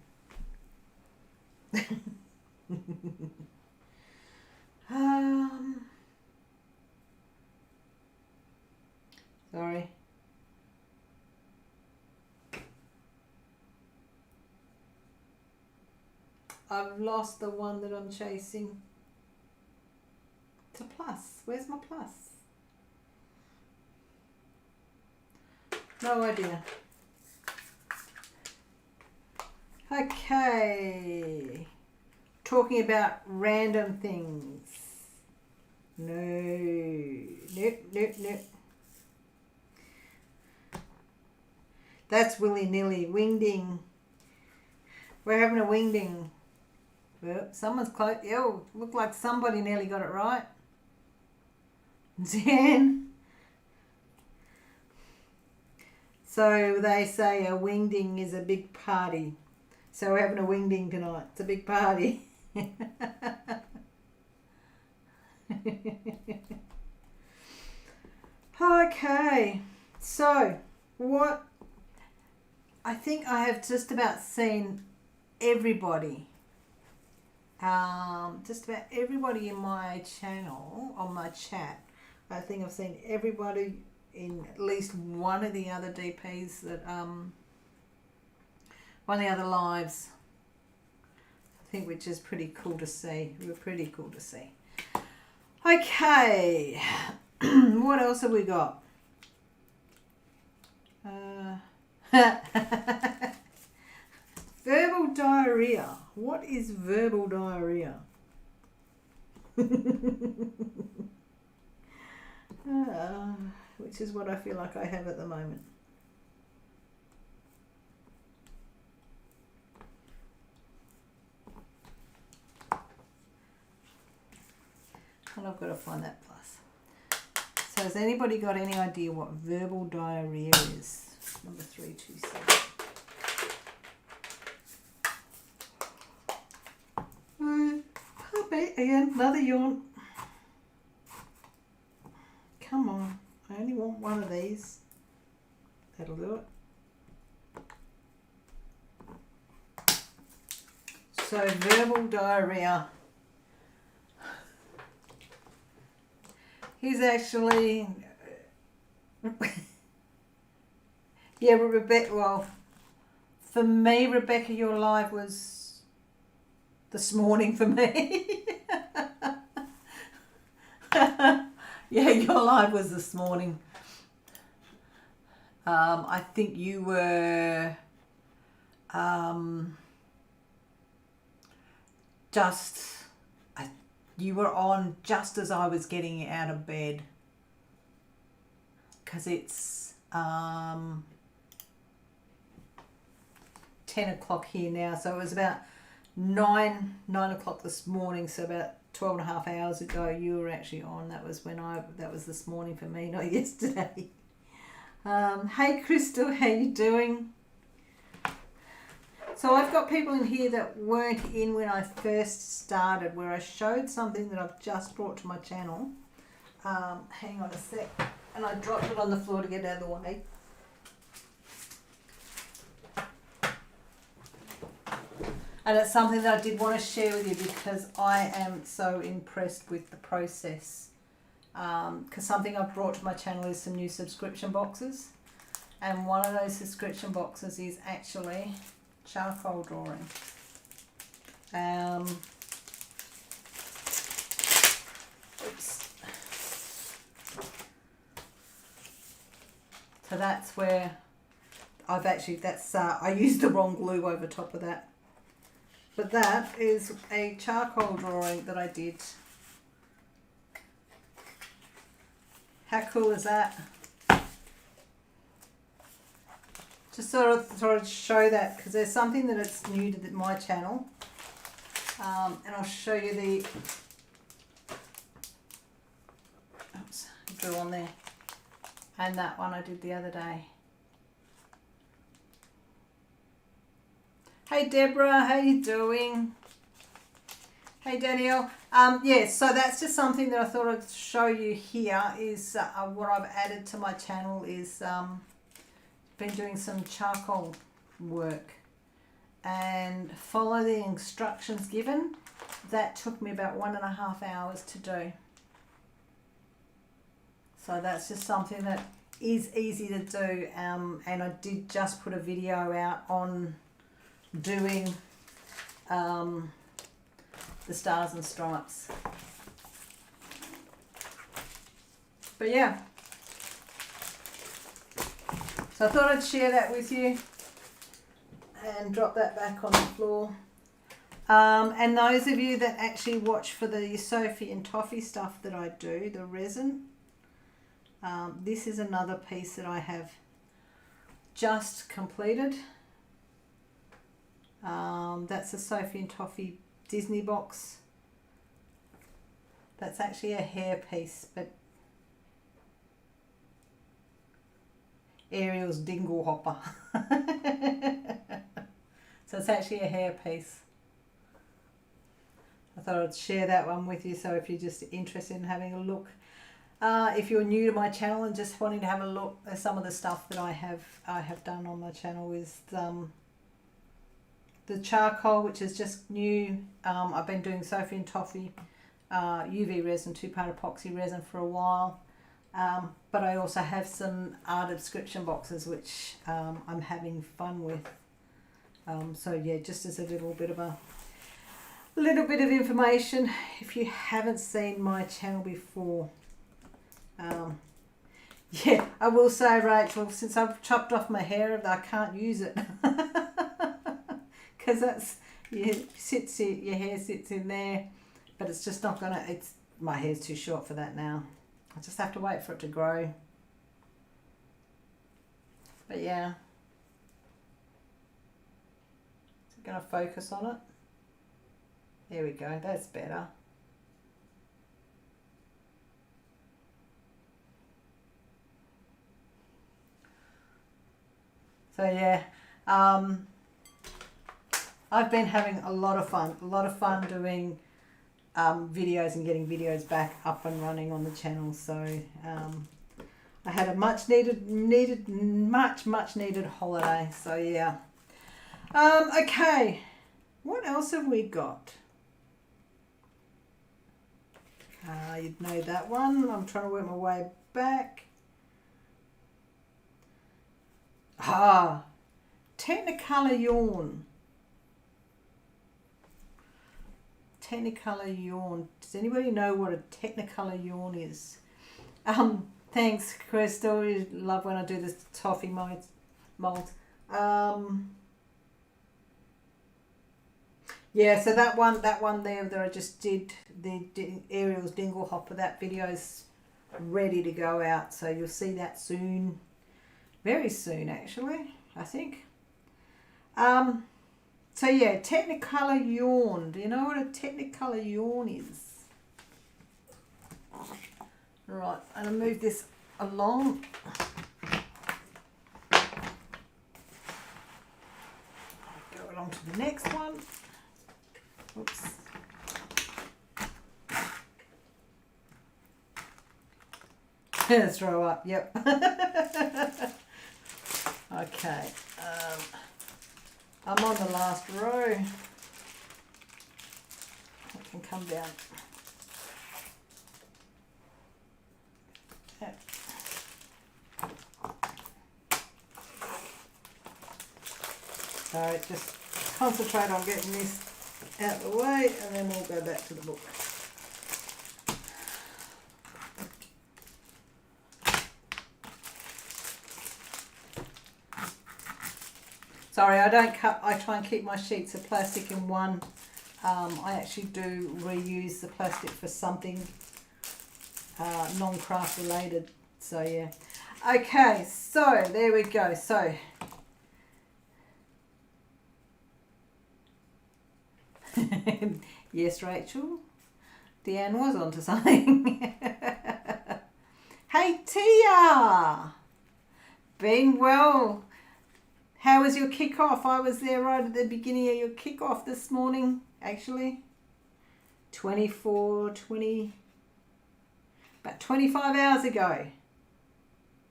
Sorry. I've lost the one that I'm chasing. It's a plus. Where's my plus? No idea. Okay. Talking about random things. No. Nope. That's willy-nilly. Wingding. We're having a wingding. Well, someone's close. Ew, looked like somebody nearly got it right. Zen. So they say a wingding is a big party. So we're having a wingding tonight. It's a big party. Okay. So what? I think I have just about seen everybody. Just about everybody in my channel, on my chat. I think I've seen everybody in at least one of the other DPs that, one of the other lives. I think, which is pretty cool to see. We're pretty cool to see. Okay. What else have we got? Verbal diarrhea. What is verbal diarrhea? Which is what I feel like I have at the moment. And I've got to find that plus. So has anybody got any idea what verbal diarrhea is? Number 327. Okay, again, another yawn. Come on, I only want one of these. That'll do it. So verbal diarrhea. He's actually, yeah, Rebecca, well, for me, Rebecca, your live was this morning for me. Yeah, your live was this morning. I think you were you were on just as I was getting out of bed, because it's 10 o'clock here now, so it was about 9 o'clock this morning, so about 12 and a half hours ago you were actually on. That was that was this morning for me, not yesterday. Hey Crystal, how you doing? So I've got people in here that weren't in when I first started, where I showed something that I've just brought to my channel. Hang on a sec. And I dropped it on the floor to get out of the way. And it's something that I did want to share with you because I am so impressed with the process. Because something I've brought to my channel is some new subscription boxes. And one of those subscription boxes is actually charcoal drawing. Oops. So that's where I've actually, I used the wrong glue over top of that. But that is a charcoal drawing that I did. How cool is that? Just sort of thought I'd show that because there's something that it's new to my channel. And I'll show you the, oops, drew on there. And that one I did the other day. Hey Deborah, how you doing? Hey Danielle. Yeah, so that's just something that I thought I'd show you here is what I've added to my channel is been doing some charcoal work and follow the instructions given. That took me about 1.5 hours to do. So that's just something that is easy to do, and I did just put a video out on doing the stars and stripes. But yeah, so I thought I'd share that with you and drop that back on the floor. And those of you that actually watch for the Sophie and Toffee stuff that I do, the resin, this is another piece that I have just completed. That's a Sophie and Toffee Disney box. That's actually a hair piece, but Ariel's dingle hopper. So it's actually a hair piece. I thought I'd share that one with you, so if you're just interested in having a look. If you're new to my channel and just wanting to have a look at some of the stuff that I have done on my channel is the charcoal, which is just new. I've been doing Sophie and Toffee UV resin, 2-part epoxy resin for a while. But I also have some art description boxes which I'm having fun with. So yeah, just as a little bit of information if you haven't seen my channel before. Yeah, I will say, Rachel, since I've chopped off my hair, I can't use it. Because that's, your hair sits in there, but it's just not gonna, my hair's too short for that now. I just have to wait for it to grow. But yeah. Is it gonna focus on it? There we go, that's better. So yeah, I've been having a lot of fun doing videos and getting videos back up and running on the channel. So I had a much needed holiday. So yeah. Okay, what else have we got? You'd know that one. I'm trying to work my way back. Technicolor Yawn. Technicolor Yawn. Does anybody know what a Technicolor Yawn is? Thanks, Crystal. You love when I do this toffee mold. Yeah, so that one there that I just did, Ariel's Dingle Hopper, that video's ready to go out. So you'll see that soon. Very soon, actually, I think. So yeah, Technicolor Yawn. Do you know what a Technicolor Yawn is? Right, I'm going to move this along. Go along to the next one. Oops. Throw up, yep. Okay, I'm on the last row. can come down. Yeah. So just concentrate on getting this out of the way, and then we'll go back to the book. Sorry, I don't cut, I try and keep my sheets of plastic in one. I actually do reuse the plastic for something non-craft related. So yeah. Okay, so there we go. So yes, Rachel, Deanne was onto something. Hey Tia, been well. How was your kickoff? I was there right at the beginning of your kickoff this morning, actually. about 25 hours ago.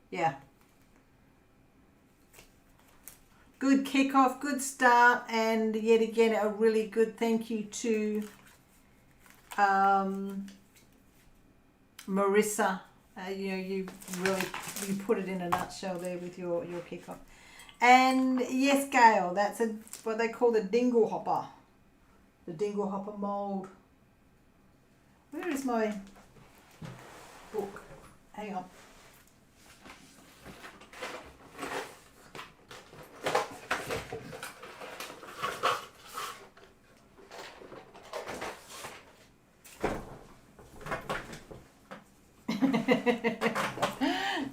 Yeah. Good kickoff, good start, and yet again a really good thank you to Marissa. You put it in a nutshell there with your kickoff. And yes, Gail, that's what they call the dingle hopper. The dingle hopper mould. Where is my book? Hang on.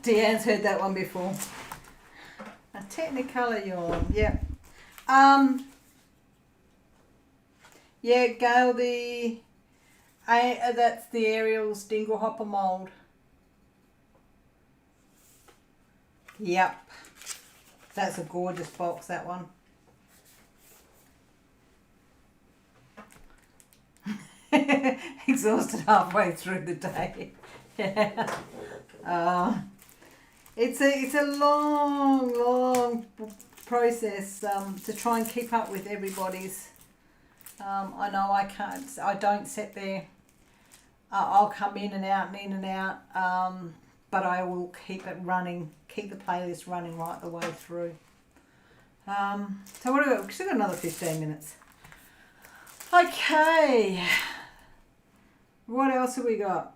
Deanne's heard that one before. A Technicolor yarn, yeah. Yeah, Gail, that's the Ariel's dingle hopper mould. Yep. That's a gorgeous box, that one. Exhausted halfway through the day. Yeah. It's a long process to try and keep up with everybody's. I know I can't. I don't sit there. I'll come in and out, but I will keep it running. Keep the playlist running right the way through. So what do we got? We've still got another 15 minutes. Okay. What else have we got?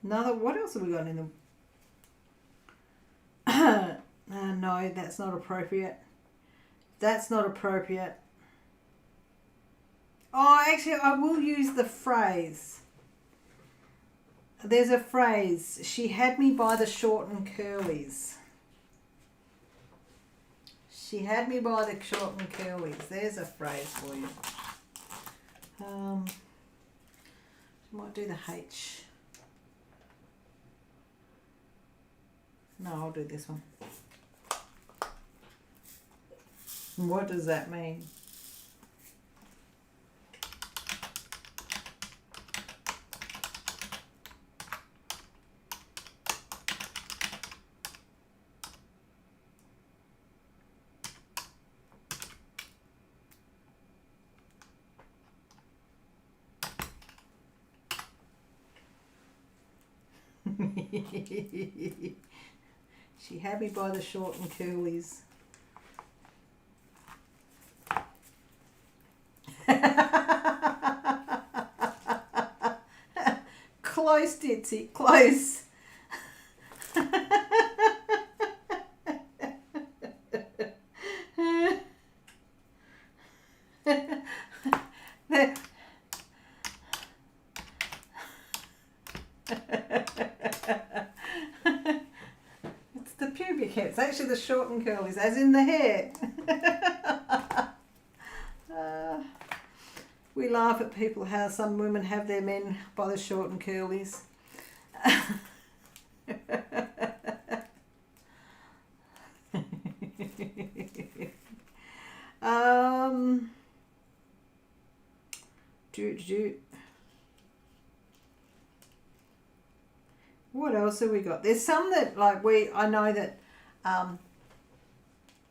What else have we got in the... no, that's not appropriate. That's not appropriate. Oh, actually, I will use the phrase. There's a phrase. She had me by the short and curlies. She had me by the short and curlies. There's a phrase for you. Might do the H. No, I'll do this one. What does that mean? She had me by the short and curlies. Close, Ditsy, close. It's the pubic hair. It's actually the short and curlies, as in the hair. We laugh at people how some women have their men by the short and curlies. What else have we got? There's some that I know that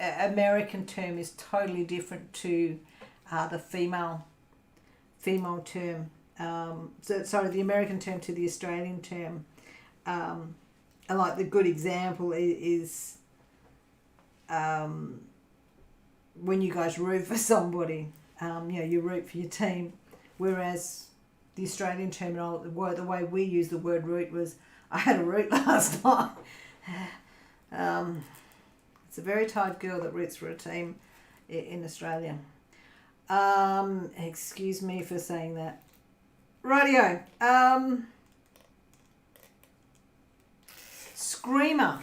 American term is totally different to the female term. The American term to the Australian term. And like the good example is when you guys root for somebody, you root for your team, whereas the Australian terminology, the way we use the word root was, I had a root last night. It's a very tired girl that roots for a team in Australia. Excuse me for saying that. Rightio. Screamer.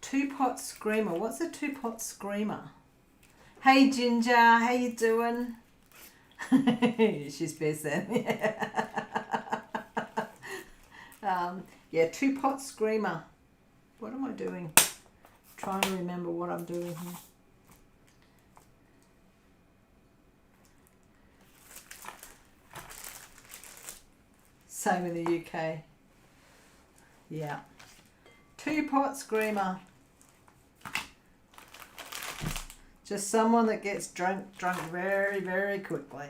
Two-pot screamer. What's a two-pot screamer? Hey Ginger, how you doing? She's best then. Two-pot screamer. What am I doing? Trying to remember what I'm doing here. Same in the UK. Yeah. Two-pot screamer. Just someone that gets drunk very, very quickly.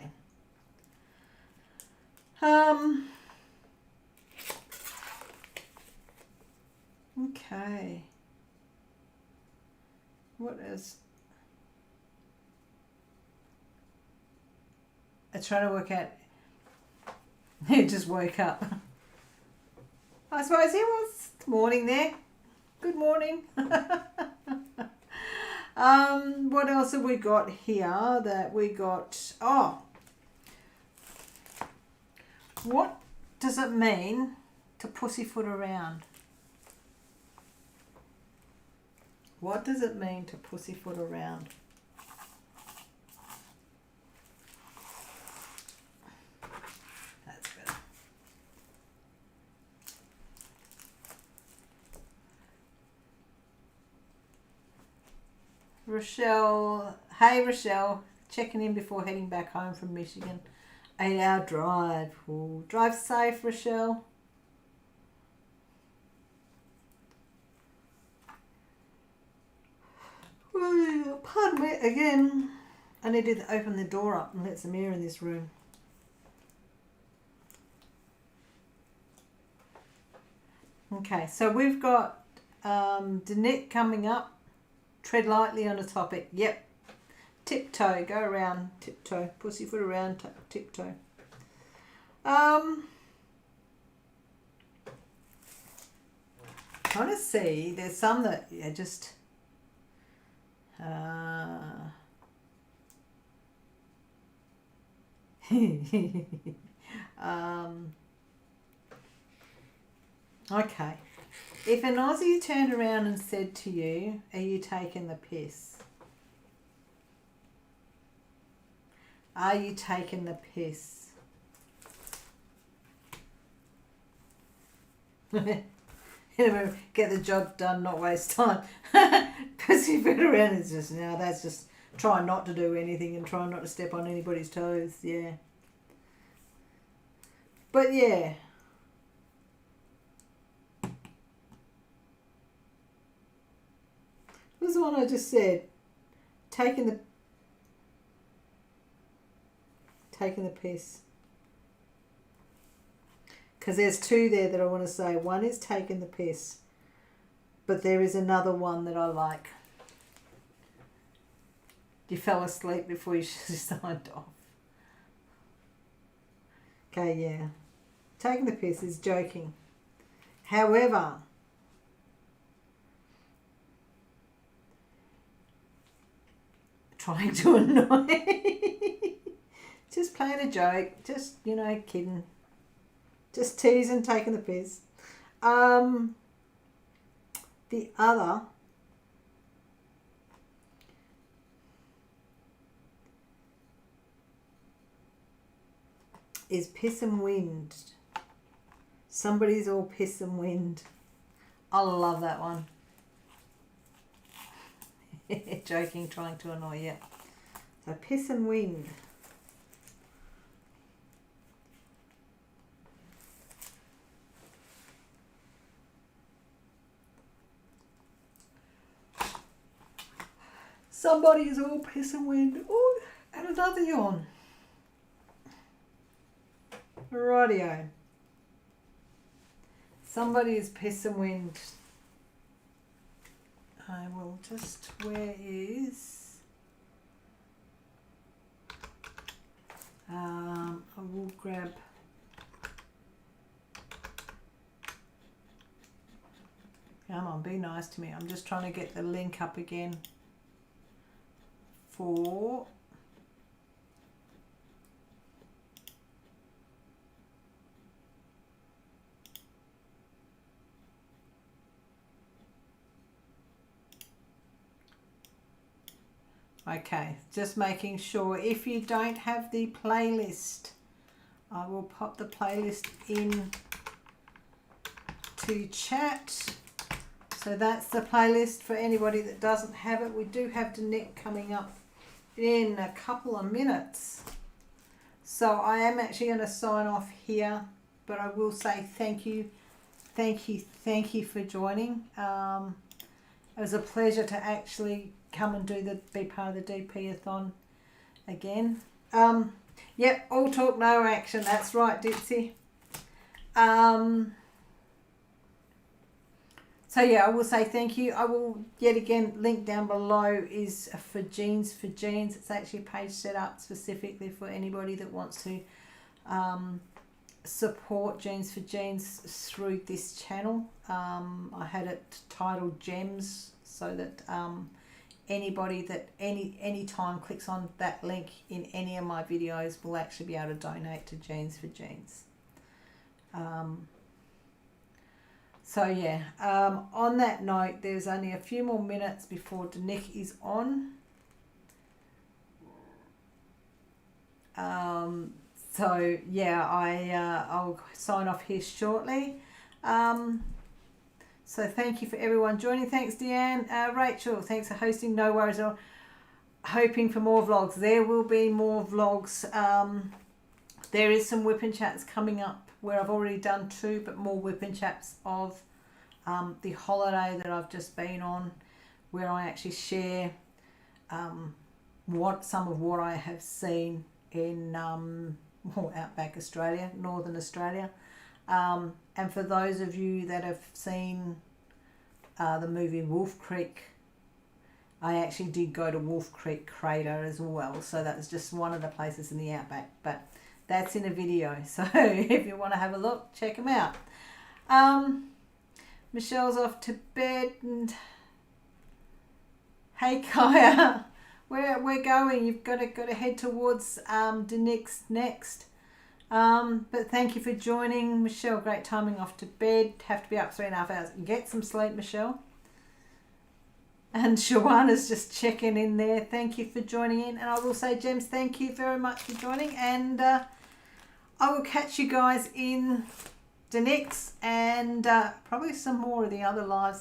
Okay. What is... I'm trying to work out... He just woke up. I suppose he was. Morning there. Good morning. What else have we got here that we got? Oh. What does it mean to pussyfoot around? What does it mean to pussyfoot around? That's better. Rochelle, hey Rochelle, checking in before heading back home from Michigan. 8-hour drive. Ooh, drive safe, Rochelle. Pardon me again. I need to open the door up and let some air in this room. Okay, so we've got Danette coming up. Tread lightly on a topic. Yep. Tiptoe. Go around. Tiptoe. Pussyfoot around. Tiptoe. Trying to see. There's some that just... okay. If an Aussie turned around and said to you, are you taking the piss? Are you taking the piss? Get the job done, not waste time. Pussyfoot around is just, now that's just trying not to do anything and trying not to step on anybody's toes, yeah. But yeah. What was the one I just said? Taking the piss. Because there's two there that I want to say. One is taking the piss. But there is another one that I like. You fell asleep before you signed off. Okay, yeah. Taking the piss is joking. However, trying to annoy. Just playing a joke. Just, kidding. Just teasing, taking the piss. The other is piss and wind. Somebody's all piss and wind. I love that one. Joking, trying to annoy you. So piss and wind. Somebody is all piss and wind. Oh, and another yawn. Rightio. Somebody is piss and wind. I will just, where is, I will grab, come on, be nice to me. I'm just trying to get the link up again for okay, just making sure. If you don't have the playlist, I will pop the playlist in to chat. So that's the playlist for anybody that doesn't have it. We do have Nick coming up in a couple of minutes. So I am actually going to sign off here, but I will say thank you for joining. It was a pleasure to actually come and be part of the DP-A-Thon again. Yep, all talk, no action. That's right, Ditsy. So yeah, I will say thank you. I will yet again link down below is for Jeans for Jeans. It's actually a page set up specifically for anybody that wants to support Jeans for Jeans through this channel. I had it titled Gems so that anybody that any time clicks on that link in any of my videos will actually be able to donate to Jeans for Jeans. So yeah, on that note, there's only a few more minutes before Nick is on. So yeah, I'll sign off here shortly. So thank you for everyone joining. Thanks, Deanne. Rachel, thanks for hosting. No worries at all. Hoping for more vlogs. There will be more vlogs. There is some whip and chats coming up where I've already done 2, but more whip and chats of the holiday that I've just been on, where I actually share some of what I have seen in outback Australia, Northern Australia. And for those of you that have seen the movie Wolf Creek, I actually did go to Wolf Creek Crater as well. So that was just one of the places in the outback. But that's in a video. So if you want to have a look, check them out. Michelle's off to bed. And hey, Kaya, we're going. You've got to head towards Nick's next. But thank you for joining, Michelle. Great timing, off to bed. Have to be up 3.5 hours. Get some sleep, Michelle. And Shawana's just checking in there. Thank you for joining in. And I will say, Gems, thank you very much for joining. And I will catch you guys in the next and probably some more of the other lives.